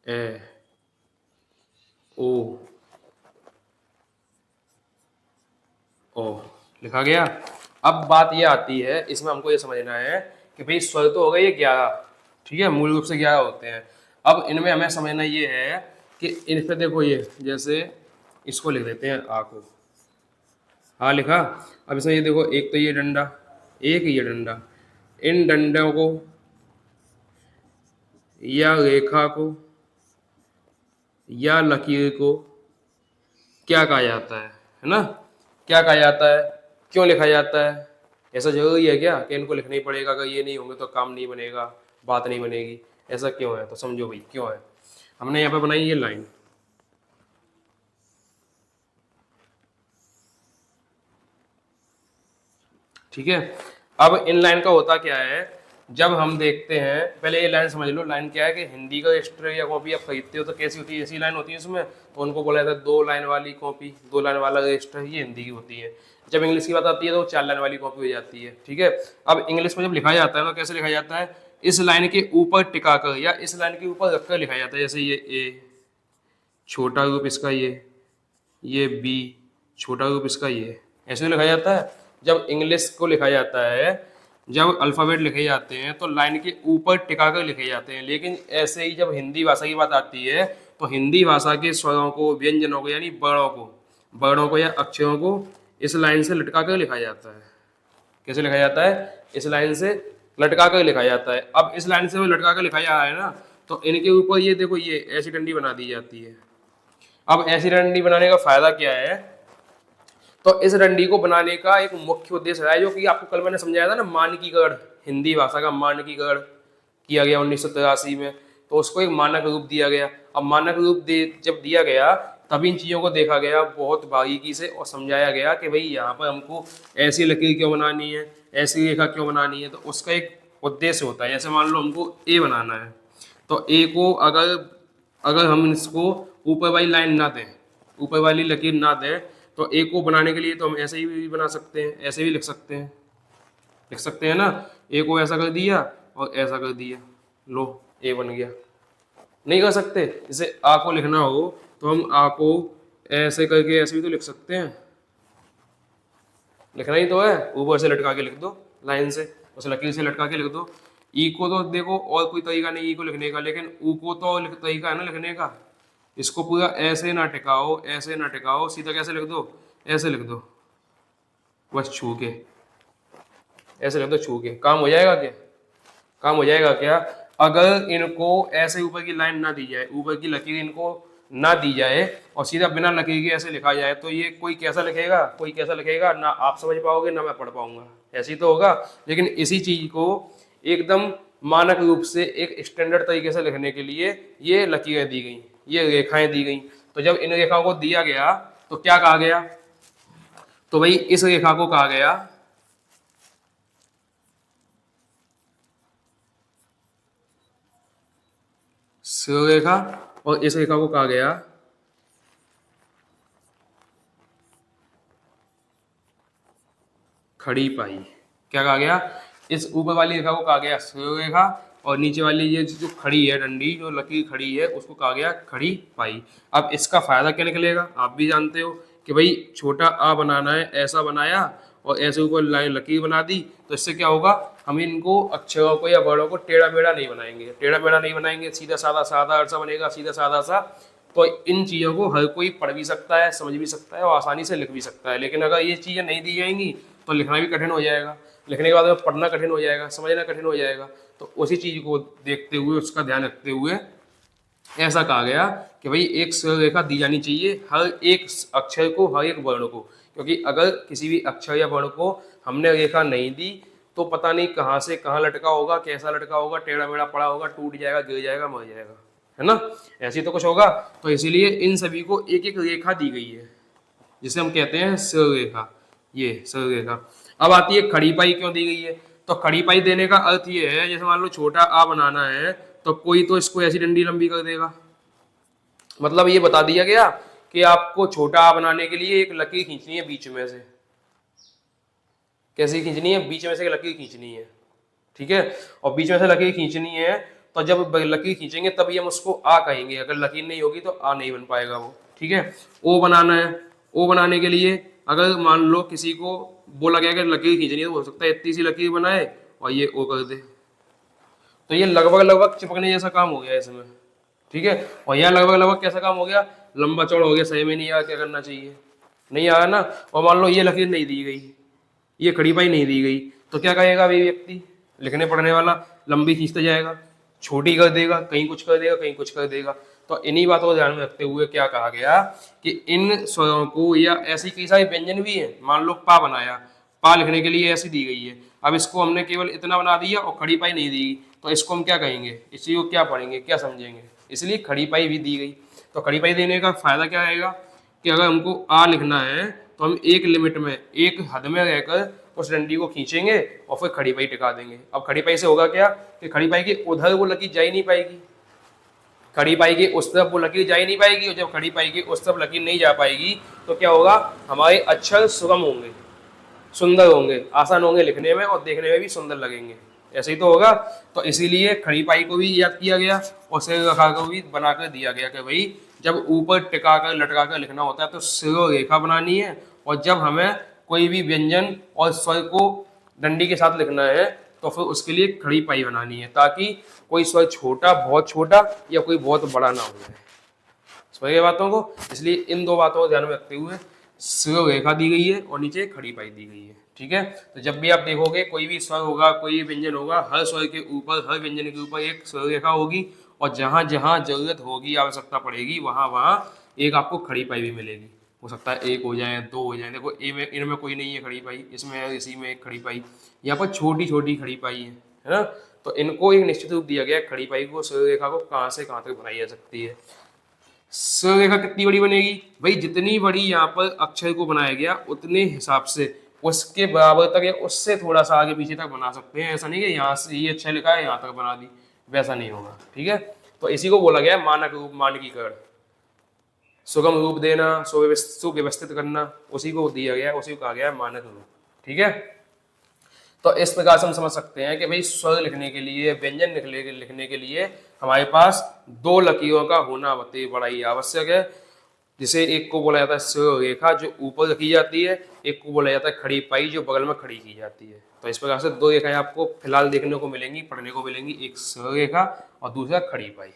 Speaker 1: ए ओ ओ, लिखा गया। अब बात ये आती है, इसमें हमको ये समझना है कि भाई स्वर तो हो गए ये 11, ठीक है, मूल रूप से 11 होते हैं। अब इनमें हमें समझना ये है कि इन पे देखो ये जैसे इसको लिख देते हैं आ को, हाँ लिखा। अब इसमें ये देखो एक तो ये डंडा, एक ये डंडा, इन डंडों को या रेखा को या लकीर को क्या कहा जाता है ना, क्या कहा जाता है, क्यों लिखा जाता है, ऐसा जरूरी है क्या कि इनको लिखना ही पड़ेगा, अगर ये नहीं होंगे तो काम नहीं बनेगा, बात नहीं बनेगी, ऐसा क्यों है, तो समझो भाई क्यों है। हमने यहाँ पे बनाई ये लाइन, ठीक है। अब इन लाइन का होता क्या है, जब हम देखते हैं, पहले ये लाइन समझ लो, लाइन क्या है कि हिंदी का रजिस्टर या कॉपी आप खरीदते हो तो कैसी होती है, ऐसी लाइन होती है इसमें, तो उनको बोला जाता है 2 लाइन वाली कॉपी, 2 लाइन वाला रजिस्टर, ये हिंदी की होती है। जब इंग्लिश की बात आती है तो 4 लाइन वाली कॉपी हो जाती है, ठीक है। अब इंग्लिश में जब लिखा जाता है ना, कैसे लिखा जाता है, इस लाइन के ऊपर टिका कर या इस लाइन के ऊपर रखकर लिखा जाता है। जैसे ये ए, छोटा रूप इसका ये बी, छोटा रूप इसका ये, ऐसे लिखा जाता है। जब इंग्लिश को लिखा जाता है, जब अल्फ़ाबेट लिखे जाते हैं तो लाइन के ऊपर टिका कर लिखे जाते हैं, लेकिन ऐसे ही जब हिंदी भाषा की बात आती है तो हिंदी भाषा के स्वरों को, व्यंजनों को यानी वर्णों को या अक्षरों को इस लाइन से लटका कर लिखा जाता है। कैसे लिखा जाता है, इस लाइन से लटका कर लिखा जाता है। अब इस लाइन से लटका कर लिखा जा रहा है ना, तो इनके ऊपर ये देखो ये ऐसी डंडी बना दी जाती है। अब ऐसी डंडी बनाने का फायदा क्या है, तो इस डंडी को बनाने का एक मुख्य उद्देश्य है, जो कि आपको कल मैंने समझाया था ना, मानकीकरण, हिंदी भाषा का मानकीकरण किया गया 1983 में, तो उसको एक मानक रूप दिया गया। अब मानक रूप जब दिया गया तब इन चीज़ों को देखा गया बहुत बारीकी से और समझाया गया कि भाई यहाँ पर हमको ऐसी लकीर क्यों बनानी है, ऐसी रेखा क्यों बनानी है, तो उसका एक उद्देश्य होता है। जैसे मान लो हमको ए बनाना है, तो ए को अगर अगर हम इसको ऊपर वाली लाइन ना दें, ऊपर वाली लकीर ना दें, तो ए को बनाने के लिए तो हम ऐसे ही भी बना सकते हैं, ऐसे भी लिख सकते हैं ना, ए को ऐसा कर दिया और ऐसा कर दिया, लो ए बन गया। नहीं कर सकते, जैसे आ को लिखना हो तो हम आ को ऐसे करके ऐसे भी तो लिख सकते हैं, लिखना ही तो है, ऊपर से लटका के लिख दो, लाइन से उस लकीर से लटका के लिख दो। ई को तो देखो और कोई तरीका नहीं ई को लिखने का, लेकिन ऊ को तो तरीका है ना लिखने का। इसको पूरा ऐसे ना टिकाओ, ऐसे ना टिकाओ, सीधा कैसे लिख दो, ऐसे लिख दो, बस छू के ऐसे लिख दो, छू के काम हो जाएगा क्या, काम हो जाएगा क्या। अगर इनको ऐसे ऊपर की लाइन ना दी जाए, ऊपर की लकीर इनको ना दी जाए और सीधा बिना लकीर के ऐसे लिखा जाए, तो ये कोई कैसा लिखेगा, कोई कैसा लिखेगा, ना आप समझ पाओगे ना मैं पढ़ पाऊंगा, ऐसे ही तो होगा। लेकिन इसी चीज को एकदम मानक रूप से एक स्टैंडर्ड तरीके से लिखने के लिए ये लकीरें दी गई, ये रेखाएं दी गई। तो जब इन रेखाओं को दिया गया तो क्या कहा गया, तो भाई इस रेखा को कहा गया स्व रेखा, और इस रेखा को कहा गया खड़ी पाई। क्या कहा गया? इस ऊपर वाली रेखा को कहा गया स्व रेखा, और नीचे वाली ये जो खड़ी है डंडी, जो लकीर खड़ी है, उसको कहा गया खड़ी पाई। अब इसका फायदा क्या निकलेगा? आप भी जानते हो कि भाई छोटा आ बनाना है, ऐसा बनाया और ऐसे ऊपर लाइन लकीर बना दी, तो इससे क्या होगा? हम इनको अक्षरों को या वर्णों को टेढ़ा मेढ़ा नहीं बनाएंगे, टेढ़ा मेढ़ा नहीं बनाएंगे, सीधा साधा साधा अर्थ बनेगा, सीधा साधा सा। तो इन चीज़ों को हर कोई पढ़ भी सकता है, समझ भी सकता है और आसानी से लिख भी सकता है। लेकिन अगर ये चीज़ें नहीं दी जाएंगी तो लिखना भी कठिन हो जाएगा, लिखने के बाद में पढ़ना कठिन हो जाएगा, समझना कठिन हो जाएगा। तो उसी चीज़ को देखते हुए, उसका ध्यान रखते हुए ऐसा कहा गया कि भाई एक सरल रेखा दी जानी चाहिए हर एक अक्षर को, हर एक वर्ण को। क्योंकि अगर किसी भी अक्षर या वर्ण को हमने रेखा नहीं दी तो पता नहीं कहाँ से कहाँ लटका होगा, कैसा लटका होगा, टेढ़ा मेढ़ा पड़ा होगा, टूट जाएगा, गिर जाएगा, मर जाएगा, है ना? ऐसे तो कुछ होगा। तो इसीलिए इन सभी को एक एक रेखा दी गई है, जिसे हम कहते हैं सरल रेखा। ये सरल रेखा। अब आती है खड़ी पाई क्यों दी गई है? तो खड़ी पाई देने का अर्थ ये है, जैसे मान लो छोटा आ बनाना है तो कोई तो इसको ऐसी डंडी लंबी कर देगा। मतलब ये बता दिया गया कि आपको छोटा आ बनाने के लिए एक लकीर खींचनी है बीच में से। कैसी खींचनी है? बीच में से लकीर खींचनी है, ठीक है? और बीच में से लकीर खींचनी है तो जब लकीर खींचेंगे तभी हम उसको आ कहेंगे। अगर लकीर नहीं होगी तो आ नहीं बन पाएगा वो, ठीक है? ओ बनाना है, ओ बनाने के लिए अगर मान लो किसी को बोला गया कि लकीर खींचनी है तो हो सकता है इतनी सी लकीर बनाए और ये ओ कर दे, तो ये लगभग लगभग चिपकने जैसा काम हो गया इसमें, ठीक है? और यहाँ लगभग लगभग कैसा काम हो गया? लंबा चौड़ा हो गया, सही में नहीं आया, क्या करना चाहिए? नहीं आया ना। और मान लो ये लकीर नहीं दी गई, ये खड़ी पाई नहीं दी गई, तो क्या कहेगा अभी व्यक्ति लिखने पढ़ने वाला? लंबी खींचता जाएगा, छोटी कर देगा, कहीं कुछ कर देगा, कहीं कुछ कर देगा। तो इन्हीं बातों को ध्यान में रखते हुए क्या कहा गया कि इन स्वरों को, या ऐसी कई सारे व्यंजन भी है, मान लो पा बनाया, पा लिखने के लिए ऐसी दी गई है, अब इसको हमने केवल इतना बना दिया और खड़ी पाई नहीं दी, तो इसको हम क्या कहेंगे? इस चीज को क्या पढ़ेंगे, क्या समझेंगे? इसलिए खड़ी पाई भी दी गई। तो खड़ी पाई देने का फायदा क्या रहेगा कि अगर हमको आ लिखना है तो हम एक लिमिट में, एक हद में रहकर उस डंडी को खींचेंगे और फिर खड़ी पाई टिका देंगे। अब खड़ी पाई से होगा क्या कि खड़ी पाई के उधर वो लकीर जा ही नहीं पाएगी, खड़ी पाई के उस तरफ वो लकीर जा ही नहीं पाएगी, और जब खड़ी पाई के उस तरफ लकीर नहीं जा पाएगी तो क्या होगा? हमारे अक्षर सुगम होंगे, सुंदर होंगे, आसान होंगे लिखने में और देखने में भी सुंदर लगेंगे। ऐसे ही तो होगा। तो इसीलिए खड़ी पाई को भी याद किया गया और सिर रेखा को भी बनाकर दिया गया कि भाई जब ऊपर टिका कर लटका कर लिखना होता है तो सिर रेखा बनानी है, और जब हमें कोई भी व्यंजन और स्वर को डंडी के साथ लिखना है तो फिर उसके लिए खड़ी पाई बनानी है, ताकि कोई स्वर छोटा, बहुत छोटा या कोई बहुत बड़ा ना हो जाए। समझ गए बातों को? इसलिए इन दो बातों को ध्यान में रखते हुए सिर रेखा दी गई है और नीचे खड़ी पाई दी गई है, ठीक है? तो जब भी आप देखोगे कोई भी स्वर होगा, कोई व्यंजन होगा, हर स्वर के ऊपर, हर व्यंजन के ऊपर एक सिर रेखा होगी, और जहां जहां जरूरत होगी, आवश्यकता पड़ेगी, वहां वहां एक आपको खड़ी पाई भी मिलेगी। हो सकता है एक हो जाए, दो हो जाए। देखो ए में, इनमें कोई नहीं है खड़ी पाई, इसमें है, इसी में एक खड़ी पाई, यहाँ पर छोटी छोटी खड़ी पाई है ना? तो इनको एक निश्चित रूप दिया गया खड़ी पाई को, सिर रेखा को कहाँ से कहाँ तक बनाई जा सकती है। सिर रेखा कितनी बड़ी बनेगी भाई? जितनी बड़ी यहाँ पर अक्षर को बनाया गया उतने हिसाब से उसके बराबर तक या उससे थोड़ा सा आगे पीछे तक बना सकते हैं। ऐसा नहीं कि यहाँ से ये अच्छा लिखा है यहाँ तक बना दी, वैसा नहीं होगा, ठीक है? तो इसी को बोला गया मानक रूप, मानकीकरण, सुगम रूप देना, सुव्यवस्थित करना, उसी को दिया गया, उसी को कहा गया मानक रूप, ठीक है? तो इस प्रकार से हम समझ सकते हैं कि भाई स्वर लिखने के लिए, व्यंजन लिखने के लिए हमारे पास दो लकीरों का होना बड़ा ही आवश्यक है, जिसे एक को बोला जाता है स्वर रेखा जो ऊपर रखी जाती है, एक को बोला जाता है खड़ी पाई जो बगल में खड़ी की जाती है। तो इस प्रकार से दो रेखाएं आपको फिलहाल देखने को मिलेंगी, पढ़ने को मिलेंगी, एक स्वर रेखा और दूसरा खड़ी पाई,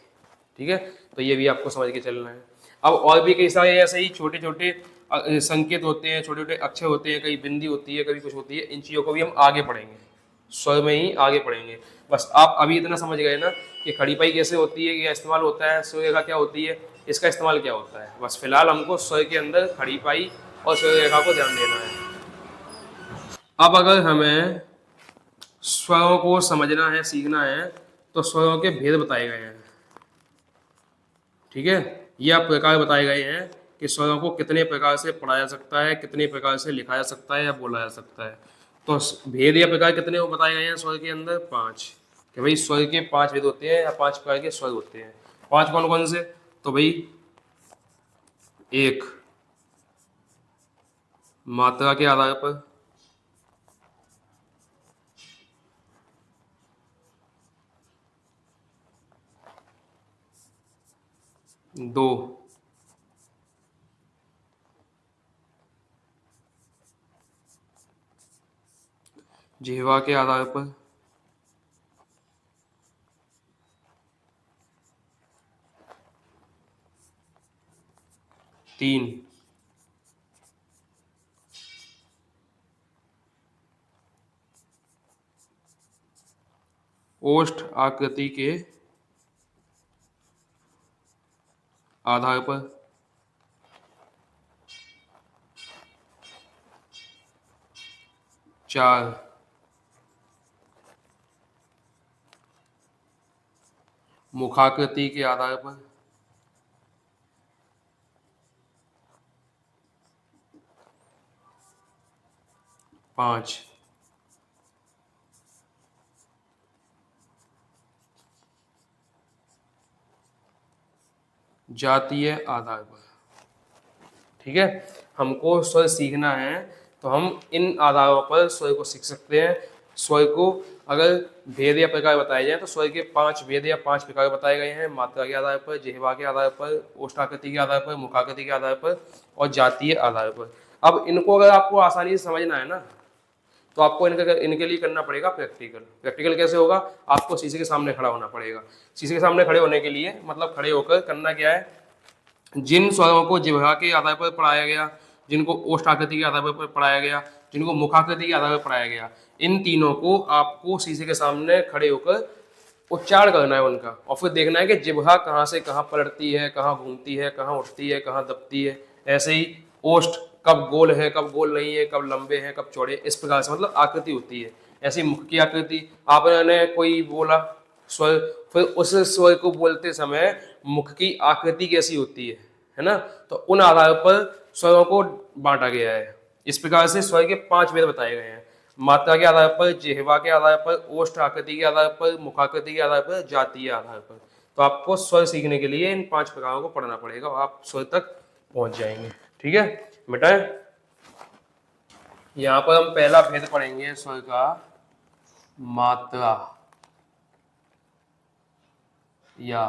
Speaker 1: ठीक है? तो ये भी आपको समझ के चलना है। अब और भी कई सारे ऐसे ही छोटे छोटे संकेत होते हैं, छोटे छोटे अक्षर होते हैं, कई बिंदी होती है, कभी कुछ होती है, इन चीज़ों को भी हम आगे पढ़ेंगे, स्वर में ही आगे पढ़ेंगे। बस आप अभी इतना समझ गए ना कि खड़ी पाई कैसे होती है, क्या इस्तेमाल होता है, स्वर रेखा क्या होती है, इसका इस्तेमाल क्या होता है। बस फिलहाल हमको स्वर के अंदर खड़ी पाई और स्वर रेखा को ध्यान देना है। अब अगर हमें स्वरों को समझना है, सीखना है, तो स्वरों के भेद बताए गए हैं, ठीक है? यह प्रकार बताए गए हैं कि स्वरों को कितने प्रकार से पढ़ा जा सकता है, कितने प्रकार से लिखा जा सकता है या बोला जा सकता है। तो भेद या प्रकार कितने बताए गए हैं स्वर के अंदर? 5। कि भाई स्वर के 5 भेद होते हैं या 5 प्रकार के स्वर होते हैं। 5 कौन कौन से? तो भाई एक मात्रा के आधार पर, दो जिह्वा के आधार पर, तीन ओष्ठ आकृति के आधार पर, चार मुखाकृति के आधार पर, पांच जातीय आधार पर। ठीक है, हमको स्वर सीखना है तो हम इन आधारों पर स्वर को सीख सकते हैं। स्वर को अगर भेद या प्रकार बताए जाए तो स्वर के 5 भेद या 5 प्रकार बताए गए हैं, मात्रा के आधार पर, जिह्वा के आधार पर, ओष्ठाकृति के आधार पर, मुखाकृति के आधार पर और जातीय आधार पर। अब इनको अगर आपको आसानी से समझना है ना तो आपको इनके लिए करना पड़ेगा प्रैक्टिकल। प्रैक्टिकल कैसे होगा? आपको शीशे के सामने खड़ा होना पड़ेगा। शीशे के सामने खड़े होने के लिए मतलब खड़े होकर करना क्या है, जिन स्वरों को जिह्वा के आधार पर पढ़ाया गया, जिनको ओष्ठ आकृति के आधार पर पढ़ाया गया, जिनको मुखाकृति के आधार पर पढ़ाया गया, इन तीनों को आपको शीशे के सामने खड़े होकर उच्चारण करना है उनका, और फिर देखना है कि जिह्वा कहाँ से कहाँ पलटती है, कहाँ घूमती है, कहाँ उठती है, कहाँ दबती है। ऐसे ही ओष्ठ कब गोल है, कब गोल नहीं है, कब लंबे हैं, कब चौड़े, इस प्रकार से मतलब आकृति होती है। ऐसी मुख की आकृति, आपने कोई बोला स्वर, फिर उस स्वर को बोलते समय मुख की आकृति कैसी होती है ना, तो उन आधार पर स्वरों को बांटा गया है। इस प्रकार से स्वर के 5 भेद बताए गए हैं, मात्रा के आधार पर, जिह्वा के आधार पर, ओष्ठ आकृति के आधार पर, मुखाकृति के आधार पर, जातीय आधार पर। तो आपको स्वर सीखने के लिए इन 5 प्रकारों को पढ़ना पड़ेगा और आप स्वर तक पहुंच जाएंगे। ठीक है बेटा, यहाँ पर हम पहला भेद पढ़ेंगे स्वर का, मात्रा या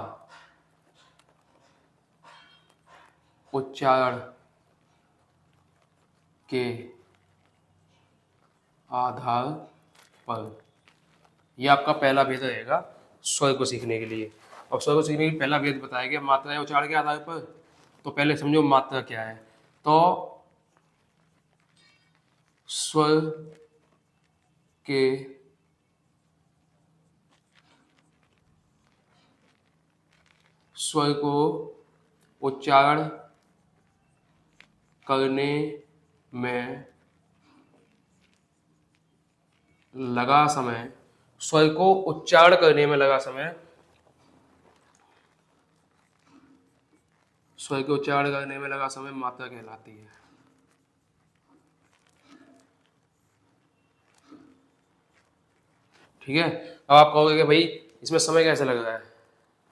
Speaker 1: उच्चारण के आधार पर। यह आपका पहला भेद रहेगा स्वर को सीखने के लिए। और स्वर को सीखने के लिए पहला भेद बताया गया मात्रा या उच्चारण के आधार पर। तो पहले समझो मात्रा क्या है। तो स्वर के स्वर को उच्चारण करने में लगा समय, स्वर को उच्चारण करने में लगा समय, स्वर को उच्चारण करने में लगा समय मात्रा कहलाती है। ठीक है, अब आप कहोगे कि भाई इसमें समय कैसे लग रहा है,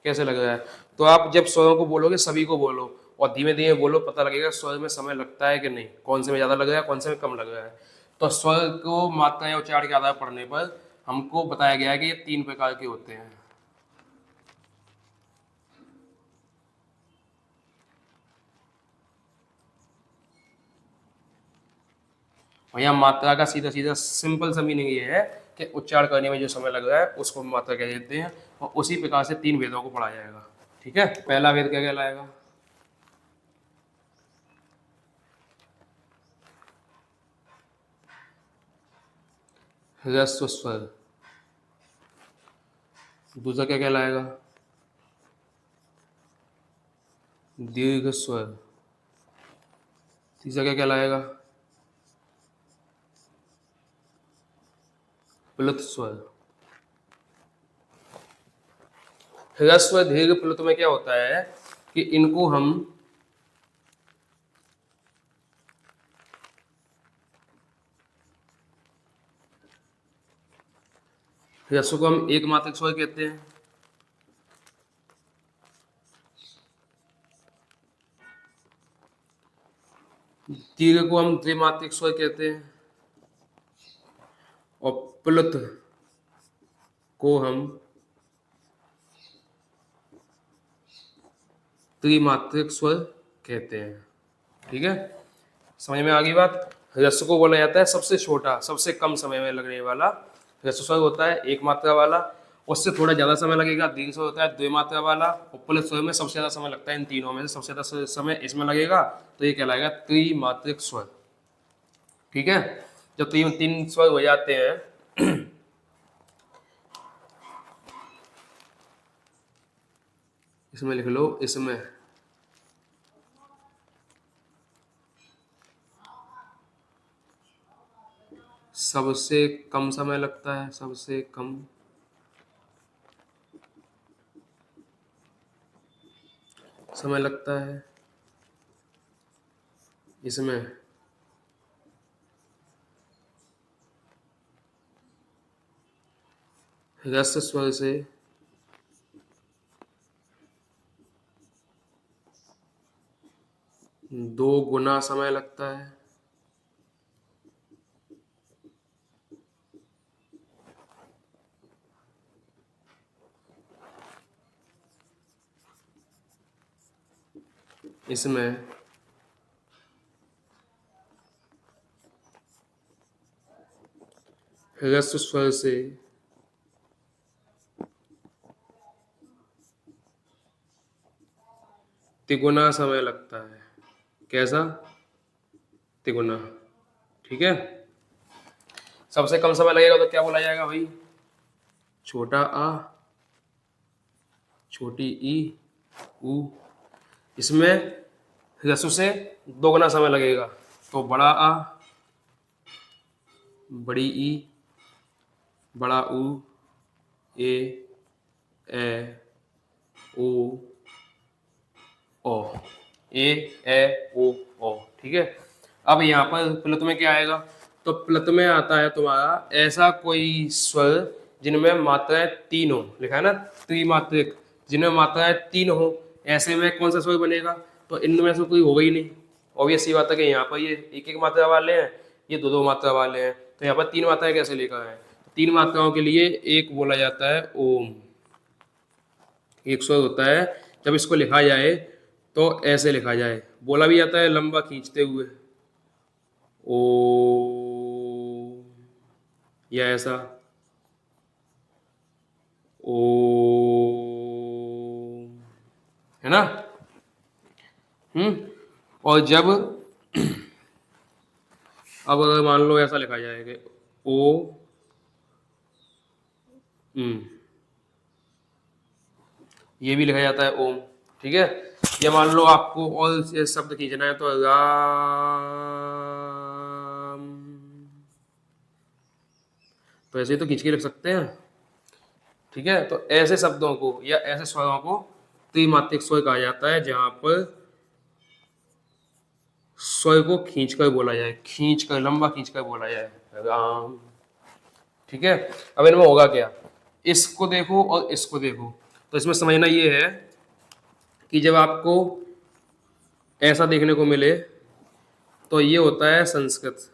Speaker 1: कैसे लग रहा है? तो आप जब स्वरों को बोलोगे सभी को बोलो और धीमे धीमे बोलो, पता लगेगा स्वर में समय लगता है कि नहीं, कौन से में ज़्यादा लग रहा है, कौन से में कम लग रहा है। तो स्वर को मात्रा या उच्चारण के आधार पढ़ने पर हमको बताया गया है कि ये 3 प्रकार के होते हैं। और यहाँ मात्रा का सीधा सीधा सिंपल सा मीनिंग ये है कि उच्चारण करने में जो समय लग रहा है उसको मात्रा कह देते हैं, और उसी प्रकार से 3 भेदों को पढ़ा जाएगा। ठीक है, पहला भेद क्या कहलाएगा? ह्रस्व स्वर। दूसरा क्या कहलाएगा? दीर्घ स्वर। तीसरा क्या कहलाएगा? प्लुत स्वर। ह्रस्व, दीर्घ, प्लुत में क्या होता है कि इनको हम ह्रस्व को हम एक मात्रक स्वर कहते हैं, दीर्घ को हम द्विमात्रिक स्वर कहते हैं और प्लुत को हम त्रिमात्रिक स्वर कहते हैं। ठीक है, समझ में आ गई बात। ह्रस्व को बोला जाता है सबसे छोटा, सबसे कम समय में लगने वाला ह्रस्व स्वर होता है एक मात्रा वाला, उससे थोड़ा ज्यादा समय लगेगा दीर्घ स्वर होता है द्विमात्रा वाला, और प्लुत स्वर में सबसे ज्यादा समय लगता है। इन तीनों में से सबसे ज्यादा समय इसमें लगेगा तो ये कहलाएगा त्रिमात्रिक स्वर। ठीक है, जब तीन स्वर हो जाते हैं इसमें लिख लो, इसमें सबसे कम समय लगता है, सबसे कम समय लगता है इसमें ह्रस्व स्वर से दो गुना समय लगता है। इसमें ह्रस्व स्वर से तिगुना समय लगता है। कैसा? तिगुना। ठीक है, सबसे कम समय लगेगा तो क्या बोला जाएगा भाई? छोटा आ, छोटी ई, ऊ। इसमें ह्रस्व से दोगुना समय लगेगा तो बड़ा आ, बड़ी ई, बड़ा ऊ, ए ओ, ओ, ओ, ओ। ठीक है, अब यहाँ पर प्लुत में क्या आएगा? तो प्लुत में आता है तुम्हारा ऐसा कोई स्वर जिनमें मात्राएं तीन हो, लिखा है ना त्रिमात्रिक, जिनमें मात्राएं तीन हो, ऐसे में कौन सा स्वर बनेगा? तो इनमें से कोई होगा ही नहीं। ऑब्वियस सी बात है कि यहाँ पर ये एक एक मात्रा वाले हैं, ये दो दो मात्रा वाले हैं, तो यहाँ पर तीन मात्राएं कैसे लिखा है? तीन मात्राओं के लिए एक बोला जाता है ओम। एक स्वर होता है, जब इसको लिखा जाए तो ऐसे लिखा जाए, बोला भी जाता है लंबा खींचते हुए ओ, या ऐसा ओ, है ना। और जब अब अगर मान लो ऐसा लिखा जाएगा ओ, ये भी लिखा जाता है ओम। ठीक है, ये मान लो आपको और ये शब्द खींचना है तो राम, तो ऐसे ही तो खींच के लिख सकते हैं। ठीक है, तो ऐसे शब्दों को या ऐसे स्वरों को त्रिमात्रिक स्वर कहा जाता है, जहां पर स्वर को खींचकर बोला जाए, खींचकर, लंबा खींचकर बोला जाए राम। ठीक है, अब इनमें होगा क्या? इसको देखो और इसको देखो, तो इसमें समझना ये है कि जब आपको ऐसा देखने को मिले तो ये होता है संस्कृत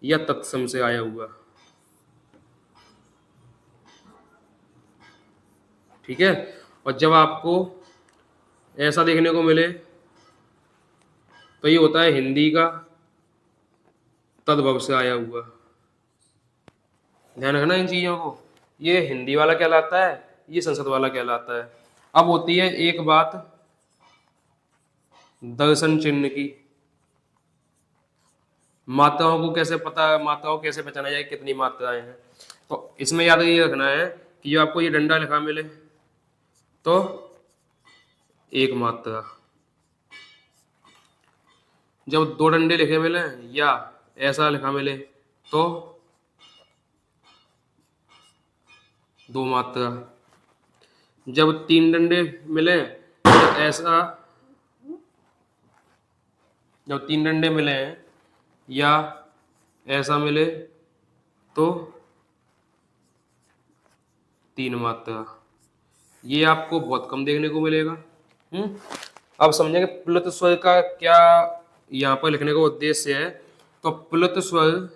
Speaker 1: या तत्सम से आया हुआ। ठीक है, और जब आपको ऐसा देखने को मिले तो ये होता है हिंदी का तद्भव से आया हुआ। ध्यान रखना इन चीजों को, ये हिंदी वाला कहलाता है, ये संस्कृत वाला कहलाता है। अब होती है एक बात दर्शन चिन्ह की, मात्राओं को कैसे पता, मात्राओं को कैसे पहचाना जाए कितनी मात्राएं हैं? तो इसमें याद ये रखना है कि जो आपको ये डंडा लिखा मिले तो एक मात्रा, जब दो डंडे लिखे मिले या ऐसा लिखा मिले तो दो मात्रा, जब तीन डंडे मिले तो ऐसा, जब तीन डंडे मिले या ऐसा मिले तो तीन मात्रा। ये आपको बहुत कम देखने को मिलेगा। अब समझेंगे प्लुत स्वर का क्या यहाँ पर लिखने का उद्देश्य है। तो प्लुत स्वर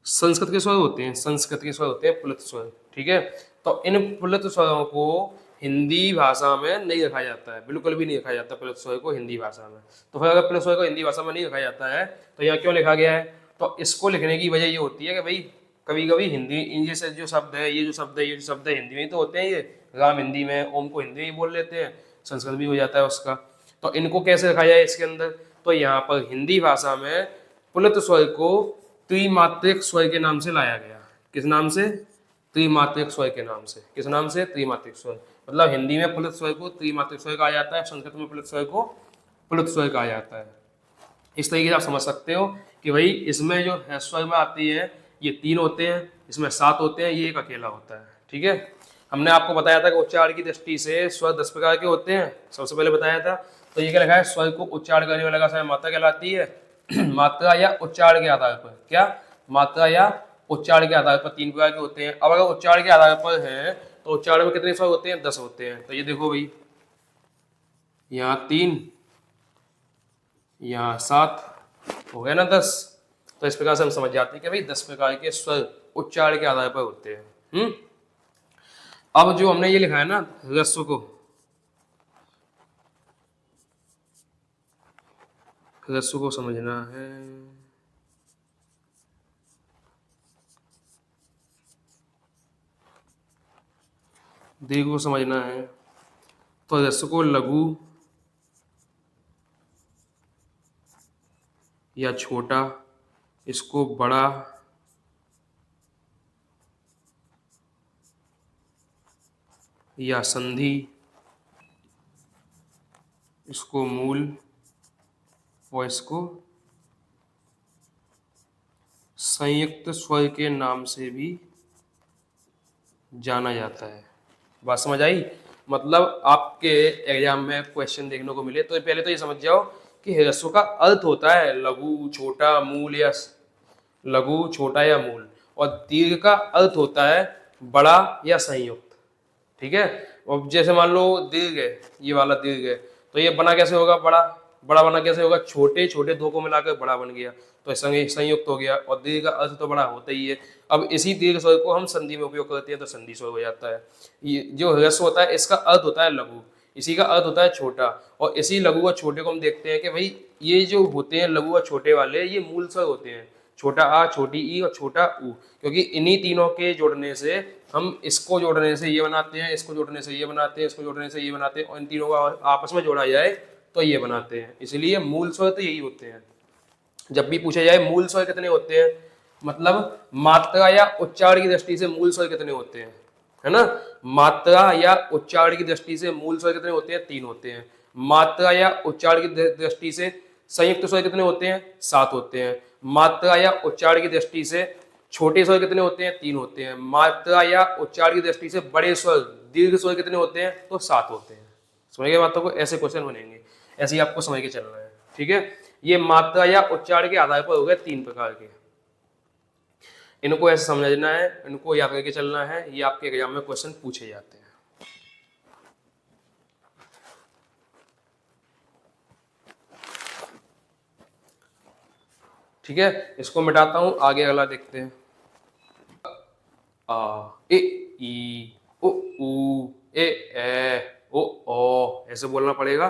Speaker 1: संस्कृत के स्वर होते हैं, संस्कृत के स्वर होते हैं प्लुत स्वर, ठीक है। तो इन प्लुत स्वरों को हिंदी भाषा में नहीं रखा जाता है, बिल्कुल भी नहीं रखा जाता प्लुत स्वर को हिंदी भाषा में। तो फिर अगर प्लुत स्वर को हिंदी भाषा में नहीं रखा जाता है तो यहाँ क्यों लिखा गया है? तो इसको लिखने की वजह ये होती है कि भाई कभी कभी हिंदी ये से जो शब्द है, ये जो शब्द है, ये जो शब्द है हिंदी में ही तो होते हैं। ये राम हिंदी में, ओम को हिंदी में ही बोल लेते हैं, संस्कृत भी हो जाता है उसका। तो इनको कैसे रखा जाए इसके अंदर? तो यहाँ पर हिंदी भाषा में प्लुत स्वर को त्रिमात्रिक स्वर के नाम से लाया गया। किस नाम से? त्रिमात्रिक स्वर के नाम से। किस नाम से? त्रिमात्रिक स्वर। मतलब हिंदी में प्लुत स्वर को त्रिमात्रिक स्वर कहा जाता है, संस्कृत में प्लुत स्वर को प्लुत स्वर कहा जाता है। इस तरीके से आप समझ सकते हो कि भाई इसमें जो स्वर में आती है ये 3 होते हैं, इसमें 7 होते हैं, ये एक अकेला होता है, ठीक है। हमने आपको बताया था कि उच्चारण की दृष्टि से स्वर 10 प्रकार के होते हैं, सबसे पहले बताया था। तो ये क्या लिखा है? स्वर को उच्चारण करने वाला का समय मात्रा कहलाती है। मात्रा या उच्चारण के आधार पर, क्या? मात्रा या उच्चारण के आधार पर 3 प्रकार के होते हैं। अब अगर उच्चारण के आधार पर है तो उच्चारण में कितने स्वर होते हैं? 10 होते हैं। तो ये देखो भाई, यहाँ 3, यहाँ 7, हो गया ना 10। तो इस प्रकार से हम समझ जाते हैं कि भाई 10 प्रकार के स्वर उच्चारण के आधार पर होते हैं। अब जो हमने ये लिखा है ना ह्रस्व को, ह्रस्व को समझना है। दीर्घ को समझना है। तो ह्रस्व को लघु या छोटा, इसको बड़ा या संधि, इसको मूल और इसको संयुक्त स्वर के नाम से भी जाना जाता है। बात समझ आई? मतलब आपके एग्जाम में क्वेश्चन देखने को मिले तो पहले तो ये समझ जाओ कि ह्रस्व का अर्थ होता है लघु, छोटा, मूल या लघु, छोटा या मूल, और दीर्घ का अर्थ होता है बड़ा या संयुक्त, ठीक है। अब जैसे मान लो दीर्घ है, ये वाला दीर्घ है, तो ये बना कैसे होगा? बड़ा। बड़ा बना कैसे होगा? छोटे छोटे 2 को मिलाकर बड़ा बन गया, तो संयुक्त हो गया। और दीर्घ का अर्थ तो बड़ा होता ही है। अब इसी दीर्घ स्वर को हम संधि में उपयोग करते हैं तो संधि स्वर हो जाता है। ये जो ह्रस्व होता है इसका अर्थ होता है लघु, इसी का अर्थ होता है छोटा, और इसी लघु और छोटे को हम देखते हैं कि भाई ये जो होते हैं लघु और छोटे वाले, ये मूल स्वर होते हैं। छोटा आ, छोटी ई और छोटा ऊ, क्योंकि इन्हीं तीनों के जोड़ने से हम इसको जोड़ने से ये बनाते हैं, इसको जोड़ने से ये बनाते हैं, इसको जोड़ने से ये बनाते हैं, और इन तीनों का आपस में जोड़ा जाए तो ये बनाते हैं। इसलिए मूल स्वर तो यही होते हैं। जब भी पूछा जाए मूल स्वर कितने होते हैं, मतलब मात्रा या उच्चारण की दृष्टि से मूल स्वर कितने होते हैं, है ना। मात्रा या उच्चारण की दृष्टि से मूल स्वर कितने होते हैं? 3 होते हैं। मात्रा या उच्चारण की दृष्टि से संयुक्त स्वर कितने होते हैं? 7 होते हैं। मात्रा या उच्चारण की दृष्टि से छोटे स्वर कितने होते हैं? 3 होते हैं। मात्रा या उच्चारण की दृष्टि से बड़े स्वर, दीर्घ स्वर कितने होते हैं? तो 7 होते हैं। समझ गए बातों को? ऐसे क्वेश्चन बनेंगे, ऐसे ही आपको समझ के चलना है, ठीक है। ये मात्रा या उच्चारण के आधार पर हो गए 3 प्रकार के। इनको ऐसे समझना है, इनको याद करके चलना है, ये आपके एग्जाम में क्वेश्चन पूछे जाते हैं। ठीक है, इसको मिटाता हूं, आगे अगला देखते हैं। आ, ए, ई, ओ, ऊ, ए, ओ, ऐसे बोलना पड़ेगा,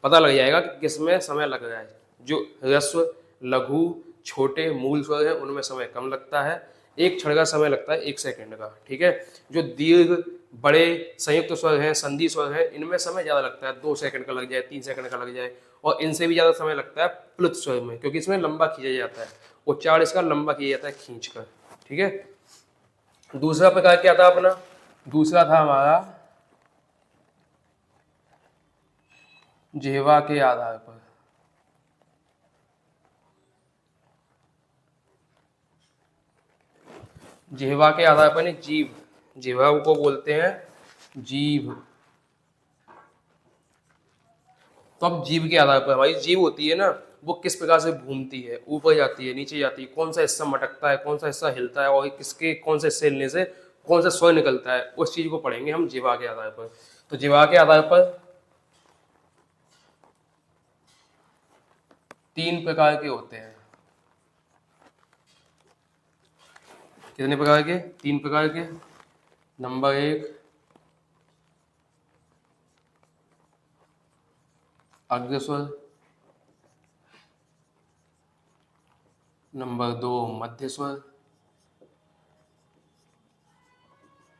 Speaker 1: पता लग जाएगा कि किसमें समय लग रहा है। जो ह्रस्व, लघु, छोटे मूल स्वर है उनमें समय कम लगता है, 1 क्षण का समय लगता है 1 सेकंड का, ठीक है। जो दीर्घ, बड़े संयुक्त स्वर हैं, संधि स्वर है, इनमें समय ज़्यादा लगता है, 2 सेकंड का लग जाए, 3 सेकंड का लग जाए, और इनसे भी ज़्यादा समय लगता है प्लुत स्वर में, क्योंकि इसमें लंबा खींचा जाता है, उच्चारण इसका लंबा किया जाता है खींच कर, ठीक है। दूसरा प्रकार क्या था अपना? दूसरा था हमारा जिह्वा के आधार पर। जिह्वा के आधार पर नहीं, जीभ, जिह्वा को बोलते हैं जीभ। तो अब जीभ के आधार पर हमारी जीभ होती है ना, वो किस प्रकार से घूमती है, ऊपर जाती है, नीचे जाती है, कौन सा हिस्सा मटकता है, कौन सा हिस्सा हिलता है, और किसके कौन से हिस्से हिलने से कौन सा स्वर निकलता है, उस चीज को पढ़ेंगे हम जिह्वा के आधार पर। तो जिह्वा के आधार पर 3 प्रकार के होते हैं। कितने प्रकार के? 3 प्रकार के। नंबर 1 अग्रस्वर, नंबर 2 मध्य स्वर,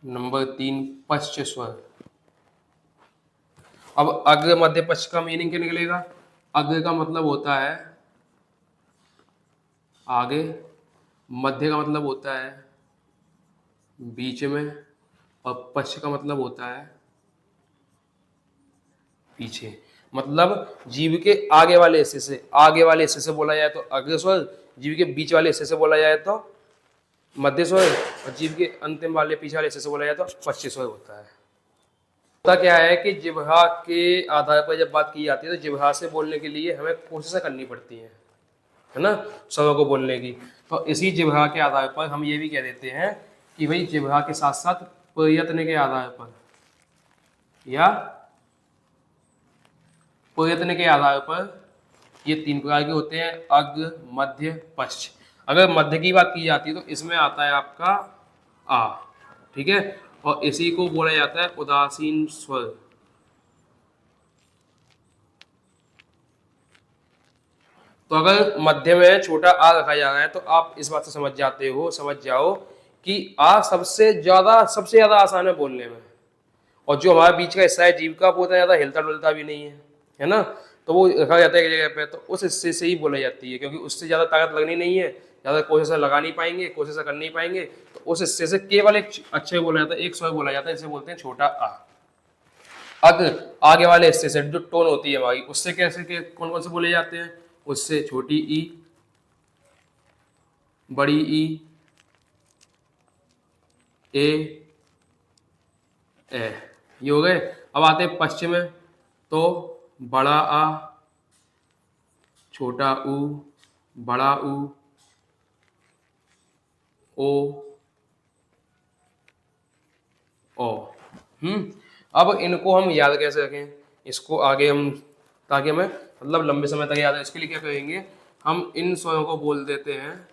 Speaker 1: नंबर 3 पश्च स्वर। अब अग्र मध्य पश्च का मीनिंग क्या निकलेगा? अग्र का मतलब होता है आगे, मध्य का मतलब होता है बीच में, और पश्च का मतलब होता है पीछे। मतलब जीव के आगे वाले हिस्से से, आगे वाले हिस्से से बोला जाए तो अग्रस्वर, जीव के बीच वाले हिस्से से बोला जाए तो मध्य स्वर, और जीव के अंतिम वाले पीछे वाले हिस्से से बोला जाए तो पश्च स्वर होता है। होता क्या है कि जिह्वा के आधार पर जब बात की जाती है तो जिह्वा से बोलने के लिए हमें कोशिशें करनी पड़ती हैं, है ना, स्वरों को बोलने की। तो इसी जिह्वा के आधार पर हम ये भी कह देते हैं कि भाई जिह्वा के साथ साथ प्रयत्न के आधार पर या प्रयत्न के आधार पर ये 3 प्रकार के होते हैं, अग्र मध्य पश्च। अगर मध्य की बात की जाती है तो इसमें आता है आपका आ, ठीक है, और इसी को बोला जाता है उदासीन स्वर। तो अगर मध्य में छोटा आ रखा जा रहा है तो आप इस बात से समझ जाओ कि आ सबसे ज्यादा आसान है बोलने में, और जो हमारे बीच का हिस्सा है जीव का वो ज्यादा हिलता डुलता भी नहीं है ना, तो वो रखा जाता है एक जगह पे, तो उस हिस्से से ही बोला जाती है, क्योंकि उससे ज्यादा ताकत लगनी नहीं है, ज्यादा कोशिश लगा नहीं पाएंगे, कोशिश कर नहीं पाएंगे, तो उस हिस्से से केवल एक अच्छे बोला जाता है, एक स्वर बोला जाता है, इसे बोलते हैं छोटा आ। अगर आगे वाले हिस्से से जो टोन होती है हमारी, उससे कैसे के कौन कौन से बोले जाते हैं? उससे छोटी ई, बड़ी ई, ए, ये हो गए। अब आते हैं पश्चिम में, तो बड़ा आ, छोटा ऊ, बड़ा ऊ, ओ, ओ। अब इनको हम याद कैसे रखें? इसको आगे हम, ताकि हमें मतलब लंबे समय तक याद है, इसके लिए क्या करेंगे, हम इन स्वरों को बोल देते हैं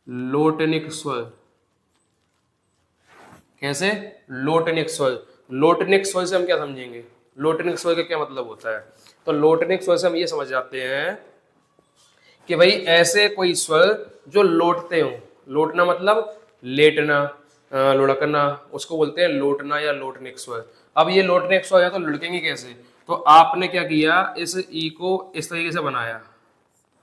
Speaker 1: लोटनिक स्वर। कैसे? लोटनिक स्वर। लोटनिक स्वर से हम क्या समझेंगे? लोटनिक स्वर का क्या मतलब होता है? तो लोटनिक स्वर से हम ये समझ जाते हैं कि भाई ऐसे कोई स्वर जो लोटते हो। लोटना मतलब लेटना, लुढ़कना, उसको बोलते हैं लोटना या लोटनिक स्वर। अब ये लोटनिक स्वर है तो लुढ़केंगे कैसे? तो आपने क्या किया, इस ई को इस तरीके से बनाया,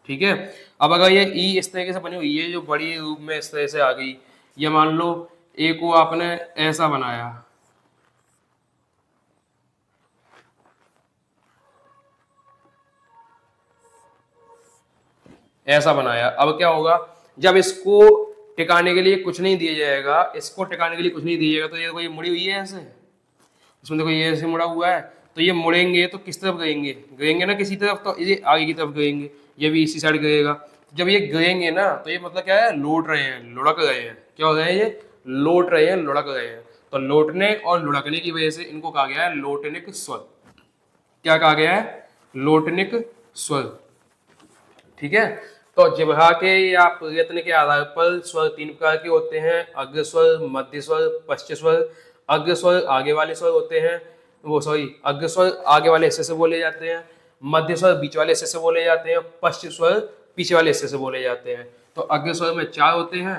Speaker 1: ठीक है। अब अगर ये ई इस तरीके से बनी हुई है, जो बड़ी रूप में इस तरह से आ गई, ये मान लो ए को आपने ऐसा बनाया, ऐसा बनाया। अब क्या होगा, जब इसको टिकाने के लिए कुछ नहीं दिया जाएगा, इसको टिकाने के लिए कुछ नहीं दिया जाएगा, तो ये कोई मुड़ी हुई है ऐसे, इसमें देखो ये ऐसे मुड़ा हुआ है, तो ये मुड़ेंगे तो किस तरफ गएंगे? गएंगे ना किसी तरफ, तो ये आगे की तरफ गएंगे, ये भी इसी साइड गएगा। जब ये गएंगे ना तो ये मतलब क्या है, लौट रहे हैं, लुढ़क रहे हैं। क्या हो रहे हैं? ये लौट रहे हैं, लुढ़क रहे हैं। तो लौटने और लुढ़कने की वजह से इनको कहा गया है लोटनिक स्वर। क्या कहा गया है? लोटनिक स्वर, ठीक है। तो जिह्वा के या प्रयत्न के आधार पर स्वर 3 प्रकार के होते हैं, अग्र स्वर, मध्य स्वर, पश्च स्वर। अग्र स्वर आगे वाले स्वर होते हैं, अग्र स्वर आगे वाले हिस्से से बोले जाते हैं, मध्य स्वर बीच वाले हिस्से से बोले जाते हैं, पश्च स्वर पीछे वाले हिस्से से बोले जाते हैं। तो अग्र स्वर में 4 होते हैं,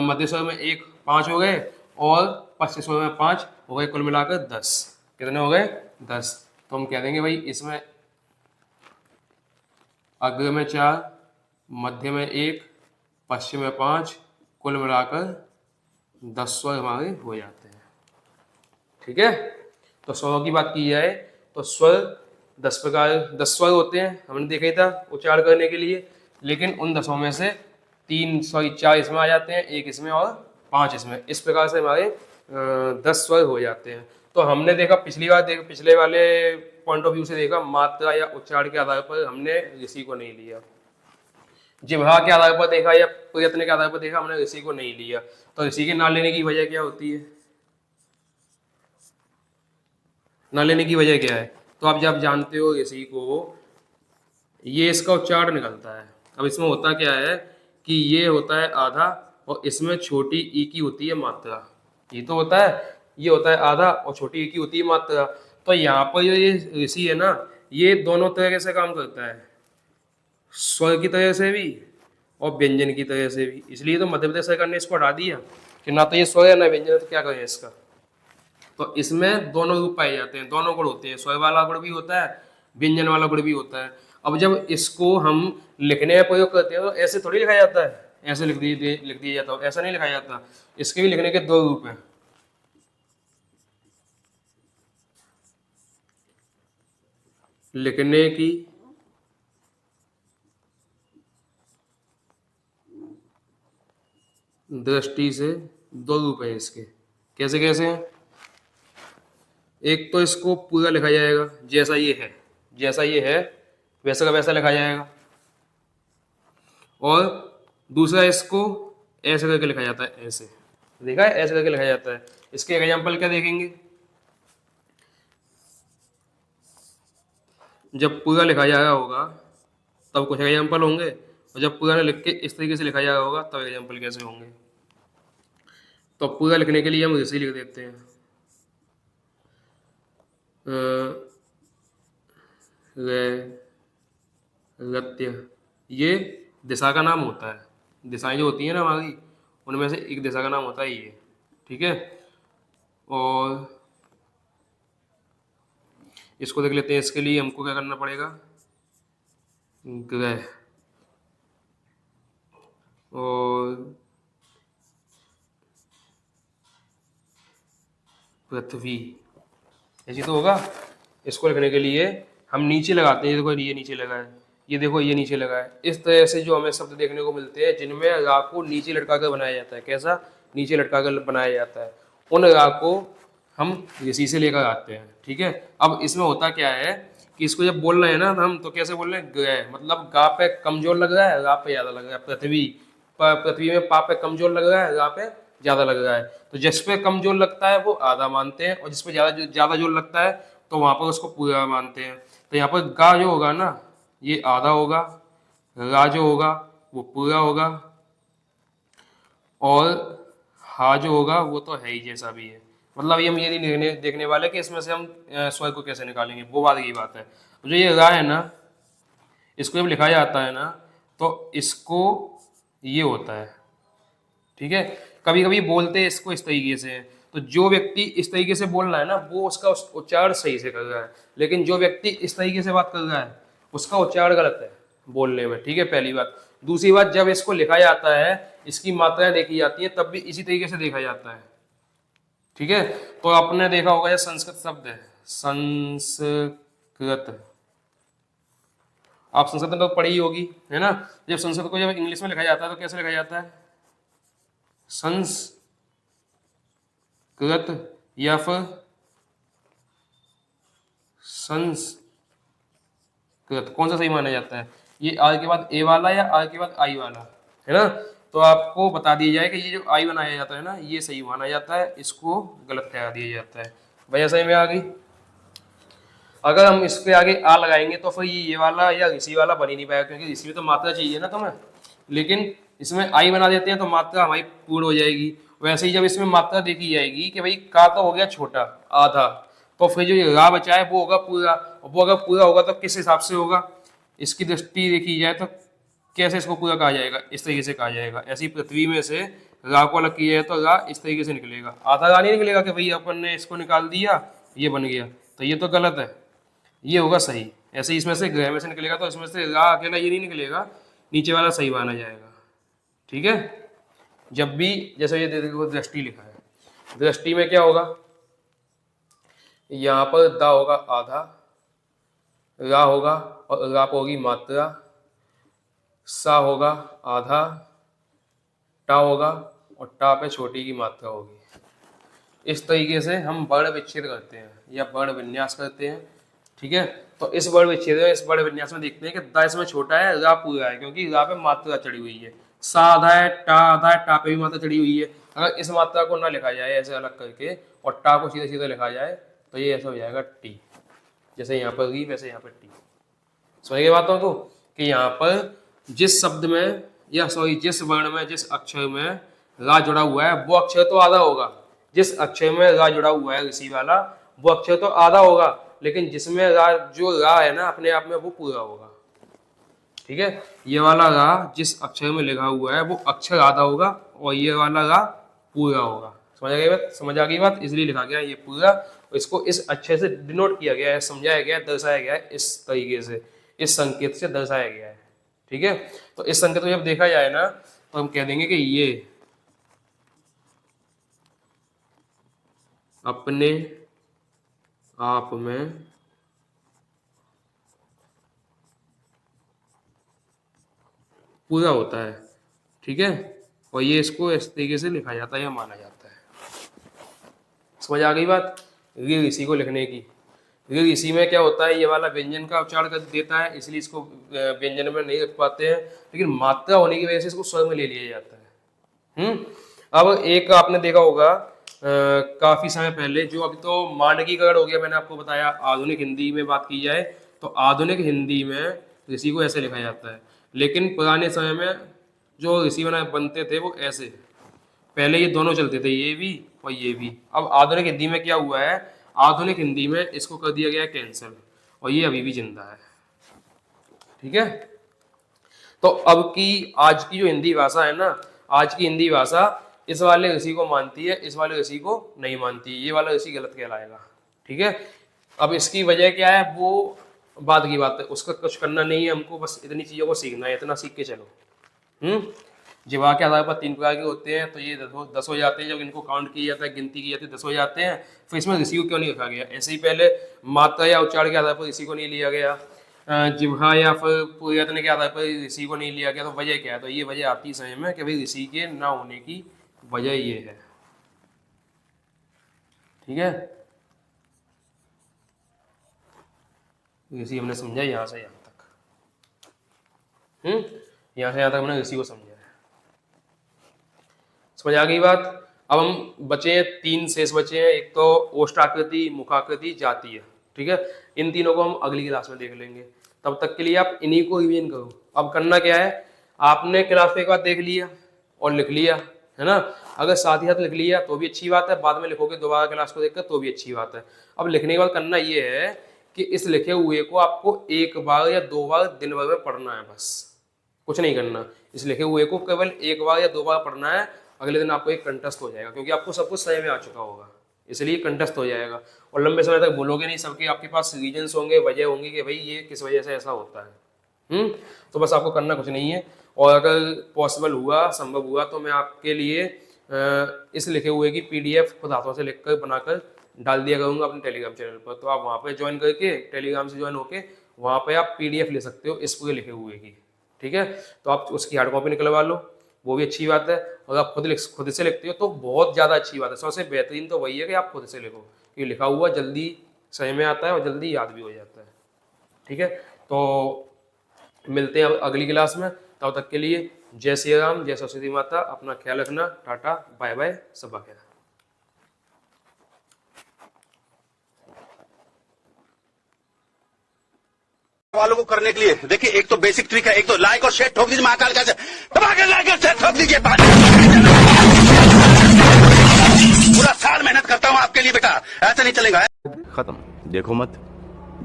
Speaker 1: मध्य स्वर में 1, 5 हो गए, और पश्च स्वर में 5 हो गए, कुल मिलाकर 10। कितने हो गए? 10। तो हम कह देंगे भाई इसमें अग्र में 4, मध्य में 1, पश्चिम में 5, कुल मिलाकर 10 स्वर हमारे हो जाते हैं, ठीक है। तो स्वरों की बात की जाए तो स्वर 10 स्वर होते हैं, हमने देखा ही था उच्चारण करने के लिए। लेकिन उन 10 में से 4 इसमें आ जाते हैं, 1 इसमें और 5 इसमें। इस प्रकार से हमारे 10 स्वर हो जाते हैं। तो हमने देखा पिछले वाले पॉइंट ऑफ व्यू से देखा, मात्रा या उच्चारण के आधार पर हमने ऋषि को नहीं लिया। जिह्वा के आधार पर देखा या प्रयत्न के आधार पर देखा, हमने ऋषि को नहीं लिया। तो ऋषि के ना लेने की वजह क्या होती है? ना लेने की वजह क्या है? तो आप जब जानते हो ऋषि को, ये इसका उच्चारण निकलता है। अब इसमें होता क्या है कि ये होता है आधा और इसमें छोटी ई की होती है मात्रा। ये तो होता है, ये होता है आधा और छोटी ई की होती है मात्रा। तो यहाँ पर ये ऋषि है ना, ये दोनों तरह से काम करता है, स्वर की तरह से भी और व्यंजन की तरह से भी। इसलिए तो मध्य प्रदेश सरकार ने इसको हटा दिया कि ना तो ये स्वर है ना व्यंजन है, तो क्या करें इसका। तो इसमें दोनों रूप पाए जाते हैं, दोनों गुण होते हैं, स्वर वाला गुण भी होता है, व्यंजन वाला गुण भी होता है। अब जब इसको हम लिखने में प्रयोग करते हैं तो ऐसे थोड़ी लिखा जाता है, ऐसे लिख दिया जाता है, ऐसा नहीं लिखा जाता। इसके भी लिखने के दो रूप हैं। लिखने की दृष्टि से दो रूप हैं इसके। कैसे कैसे हैं? एक तो इसको पूरा लिखा जाएगा जैसा ये है, जैसा ये है वैसा का वैसा लिखा जाएगा, और दूसरा इसको ऐसे करके लिखा जाता है, ऐसे देखा है, ऐसे करके लिखा जाता है। इसके एग्जाम्पल क्या देखेंगे? जब पूरा लिखा जा रहा होगा तब कुछ एग्जाम्पल होंगे, और जब पूरा लिख के इस तरीके से लिखा जा रहा होगा तब एग्जाम्पल कैसे होंगे। तो पूरा लिखने के लिए हम इसे लिख देते हैं, रत्य। ये दिशा का नाम होता है, दिशाएं जो होती हैं ना हमारी, उनमें से एक दिशा का नाम होता है ये, ठीक है। और इसको देख लेते हैं। इसके लिए हमको क्या करना पड़ेगा? ग्रह और पृथ्वी, ऐसी तो होगा। इसको लिखने के लिए हम नीचे लगाते हैं, देखो ये नीचे लगा है, ये देखो ये नीचे लगा है। इस तरह से जो हमें शब्द देखने को मिलते हैं जिनमें रा को नीचे लटका कर बनाया जाता है। कैसा? नीचे लटका कर बनाया जाता है। उन रा को हम ऋषि से लेकर आते हैं, ठीक है। अब इसमें होता क्या है कि इसको जब बोल रहे हैं ना हम, तो कैसे बोल रहे हैं? ग्रह, मतलब गा पे कमजोर लग रहा है, रा पे ज्यादा लग रहा है। पृथ्वी में पा पे कमजोर लग रहा है, रा पे ज्यादा लग रहा है। तो जिस पे कमजोर लगता है वो आधा मानते हैं, और जिस पे ज्यादा जोर लगता है तो वहां पर उसको पूरा मानते हैं। तो यहाँ पर गा जो होगा ना ये आधा होगा, रा जो होगा वो पूरा होगा, और हा जो होगा वो तो है ही जैसा भी है। मतलब ये हम ये नहीं देखने वाले कि इसमें से हम स्वर को कैसे निकालेंगे, वो बात की बात है। तो जो ये रा है ना, इसको जब लिखा जाता है ना तो इसको ये होता है, ठीक है। कभी कभी बोलते हैं इसको इस तरीके से, तो जो व्यक्ति इस तरीके से बोल रहा है ना वो उसका उच्चारण सही से कर रहा है, लेकिन जो व्यक्ति इस तरीके से बात कर रहा है उसका उच्चारण गलत है बोलने में, ठीक है, पहली बात। दूसरी बात, जब इसको लिखा जाता है इसकी मात्राएं देखी जाती है तब भी इसी तरीके से देखा जाता है, ठीक है। तो आपने देखा होगा ये संस्कृत शब्द है, संस्कृत, आप संस्कृत में तो पढ़ी होगी, है ना। जब संस्कृत को जब इंग्लिश में लिखा जाता है तो कैसे लिखा जाता है? संस्कृत या फिर संस्कृत, कौन सा सही माना जाता है? ये आर के बाद ए वाला या आर के बाद आई वाला, है ना। तो आपको बता दिया जाए कि ये जो आई बनाया जाता है ना ये सही माना जाता है, इसको गलत करा दिया जाता है। भैया सही में आ गई। अगर हम इसके आगे आ लगाएंगे तो फिर ये वाला या ऋषि वाला बन ही नहीं पाएगा, क्योंकि ऋषि में तो मात्रा चाहिए ना तुम्हें, लेकिन इसमें आई बना देते हैं तो मात्रा हमारी पूर्ण हो जाएगी। वैसे ही जब इसमें मात्रा देखी जाएगी कि भाई का तो हो गया छोटा आधा, तो फिर जो रा बचा है वो होगा पूरा, और वो अगर पूरा होगा तो किस हिसाब से होगा? इसकी दृष्टि देखी जाए तो कैसे इसको पूरा कहा जाएगा? इस तरीके से कहा जाएगा। ऐसी पृथ्वी में से रा को अलग किया है तो रा इस तरीके से निकलेगा, आधा रा नहीं निकलेगा कि भाई अपन ने इसको निकाल दिया ये बन गया, तो ये तो गलत है, ये होगा सही। ऐसे ही इसमें से ग्रह में से निकलेगा तो इसमें से रा अकेला ये नहीं निकलेगा, नीचे वाला सही माना जाएगा, ठीक है। जब भी जैसे ये देखो दृष्टि लिखा है, दृष्टि में क्या होगा? यहाँ पर दा होगा आधा, रा होगा और रा पर होगी मात्रा, सा होगा आधा, टा होगा और टा पे छोटी की मात्रा होगी। इस तरीके से हम वर्ण विच्छेद करते हैं या वर्ण विन्यास करते हैं, ठीक है। तो इस वर्ण विच्छेद में, इस वर्ण विन्यास में देखते हैं कि द इसमें छोटा है, रा पूरा है, क्योंकि रा पे मात्रा चढ़ी हुई है। सा आधा है, टा आधा है, टा पे भी मात्रा चढ़ी हुई है। अगर इस मात्रा को ना लिखा जाए ऐसे अलग करके और टा को सीधे सीधे लिखा जाए तो ये ऐसा हो जाएगा टी, जैसे यहाँ पर री वैसे यहाँ पर टी। समझ गए बातों को कि यहाँ पर जिस शब्द में या सॉरी जिस वर्ण में, जिस अक्षर में रा जुड़ा हुआ है वो अक्षर तो आधा होगा। जिस अक्षर में रा जुड़ा हुआ है ऋषि वाला वो अक्षर तो आधा होगा, लेकिन जिसमें रा, जो रा है ना अपने आप में, वो पूरा होगा। ठीक है, ये वाला रा जिस अक्षर में लिखा हुआ है वो अक्षर आधा होगा और ये वाला रा पूरा होगा। समझ आ गई बात? समझ आ गई बात? इसलिए लिखा गया ये पूरा, इसको इस अक्षर से डिनोट किया गया है, समझाया गया है, दर्शाया गया है, इस तरीके से, इस संकेत से दर्शाया गया है। ठीक है, तो इस संकेत को जब देखा जाए ना तो हम कह देंगे कि ये अपने आप में पूरा होता है। ठीक है, और ये इसको इस तरीके से लिखा जाता है या माना जाता है। समझ आ गई बात? ऋ ऋषि को लिखने की, ऋ ऋषि में क्या होता है, ये वाला व्यंजन का उच्चारण कर देता है, इसलिए इसको व्यंजन में नहीं रख पाते हैं, लेकिन मात्रा होने की वजह से इसको स्वर में ले लिया जाता है। अब एक आपने देखा होगा काफी समय पहले, जो अभी तो मानकीकरण हो गया, मैंने आपको बताया। आधुनिक हिंदी में बात की जाए तो आधुनिक हिंदी में ऋषि को ऐसे लिखा जाता है, लेकिन पुराने समय में जो ऋषि बनते थे वो ऐसे, पहले ये दोनों चलते थे, ये भी और ये भी। अब आधुनिक हिंदी में क्या हुआ है, आधुनिक हिंदी में इसको कर दिया गया है कैंसिल, और ये अभी भी जिंदा है। ठीक है, तो अब की आज की जो हिंदी भाषा है ना, आज की हिंदी भाषा इस वाले ऋषि को मानती है, इस वाले ऋषि को नहीं मानती, ये वाला ऋषि गलत कहलाएगा। ठीक है, अब इसकी वजह क्या है वो बाद की बात है, उसका कुछ करना नहीं है हमको, बस इतनी चीजों को सीखना है, इतना सीख के चलो। जीवा के आधार पर 3 प्रकार के होते हैं, तो ये 10 हो जाते हैं, जब इनको काउंट किया जाता है, गिनती की जाती है, 10 हो जाते हैं। फिर इसमें ऋषि को क्यों नहीं रखा गया? ऐसे ही पहले मात्रा या उच्चारण के आधार पर ऋषि को नहीं लिया गया, जिह्वा या फिर प्रयत्न के आधार पर ऋषि को नहीं लिया गया, तो वजह क्या है? तो ये वजह आती है समय में कि भाई ऋषि के ना होने की वजह ये है। ठीक है, ऋषि हमने समझा यहाँ से यहाँ तक। यहाँ से यहाँ तक हमने ऋषि को समझा है। समझ आ गई बात? अब हम बचे 3 शेष बचे हैं, एक तो ओष्ठाकृति, मुखाकृति, जातीय। ठीक है, इन तीनों को हम अगली क्लास में देख लेंगे। तब तक के लिए आप इन्हीं को रिवीजन करो। अब करना क्या है, आपने क्लास को एक बार देख लिया और लिख लिया, है ना। अगर साथ ही साथ लिख लिया तो भी अच्छी बात है, बाद में लिखोगे दोबारा क्लास को देखकर तो भी अच्छी बात है। अब लिखने के बाद करना ये है कि इस लिखे हुए को आपको 1 बार या 2 बार दिन भर में पढ़ना है, बस कुछ नहीं करना। इस लिखे हुए को केवल 1 बार या 2 बार पढ़ना है, अगले दिन आपको एक कंठस्थ हो जाएगा, क्योंकि आपको सब कुछ सही में आ चुका होगा, इसलिए कंठस्थ हो जाएगा। और लंबे समय तक बोलोगे नहीं, सबके आपके पास रीजन्स होंगे, वजह होंगी कि भाई ये किस वजह से ऐसा होता है। तो बस आपको करना कुछ नहीं है। और अगर पॉसिबल हुआ, संभव हुआ, तो मैं आपके लिए इस लिखे हुए की PDF खुद हाथों से लिखकर बनाकर डाल दिया करूँगा अपने टेलीग्राम चैनल पर। तो आप वहाँ पे ज्वाइन करके, टेलीग्राम से ज्वाइन होके वहाँ पे आप PDF ले सकते हो इस पूरे लिखे हुए की। ठीक है, तो आप उसकी हार्ड कॉपी निकलवा लो, वो भी अच्छी बात है। और आप खुद से लिखते हो तो बहुत ज़्यादा अच्छी बात है। सबसे बेहतरीन तो वही है कि आप खुद से लिखो, क्योंकि लिखा हुआ जल्दी समझ में आता है और जल्दी याद भी हो जाता है। ठीक है, तो मिलते हैं अगली क्लास में। तब तक के लिए जय श्री राम, जय सरस्वती माता। अपना ख्याल रखना। टाटा, बाय बाय, सबा खैर।
Speaker 2: वालों को करने के लिए देखिए, एक तो बेसिक ट्रिक है, एक तो लाइक और शेयर ठोक दीजिए, महाकाल का दबा के लाइक और शेयर ठोक दीजिए। पूरा साल मेहनत करता हूँ आपके लिए बेटा, ऐसा नहीं चलेगा।
Speaker 3: खत्म, देखो मत,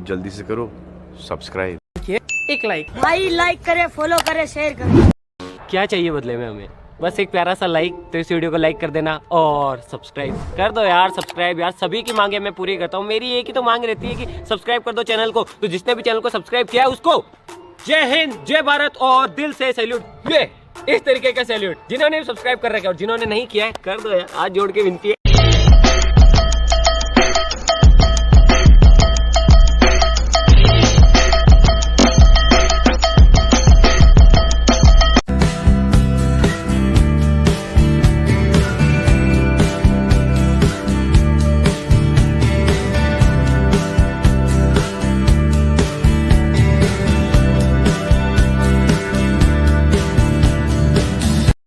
Speaker 3: जल्दी से करो सब्सक्राइब।
Speaker 4: एक लाइक
Speaker 5: भाई, लाइक करे, फॉलो करे, शेयर करे।
Speaker 4: क्या चाहिए बदले में हमें? बस एक प्यारा सा लाइक। तो इस वीडियो को लाइक कर देना और सब्सक्राइब कर दो यार। सब्सक्राइब यार, सभी की मांगे मैं पूरी करता हूँ। मेरी एक ही तो मांग रहती है कि सब्सक्राइब कर दो चैनल को। तो जिसने भी चैनल को सब्सक्राइब किया है उसको जय हिंद, जय भारत और दिल से सैल्यूट। ये इस तरीके का सैल्यूट। जिन्होंने सब्सक्राइब कर रखा है और जिन्होंने नहीं किया है कर दो यार, आज जोड़ के विनती है।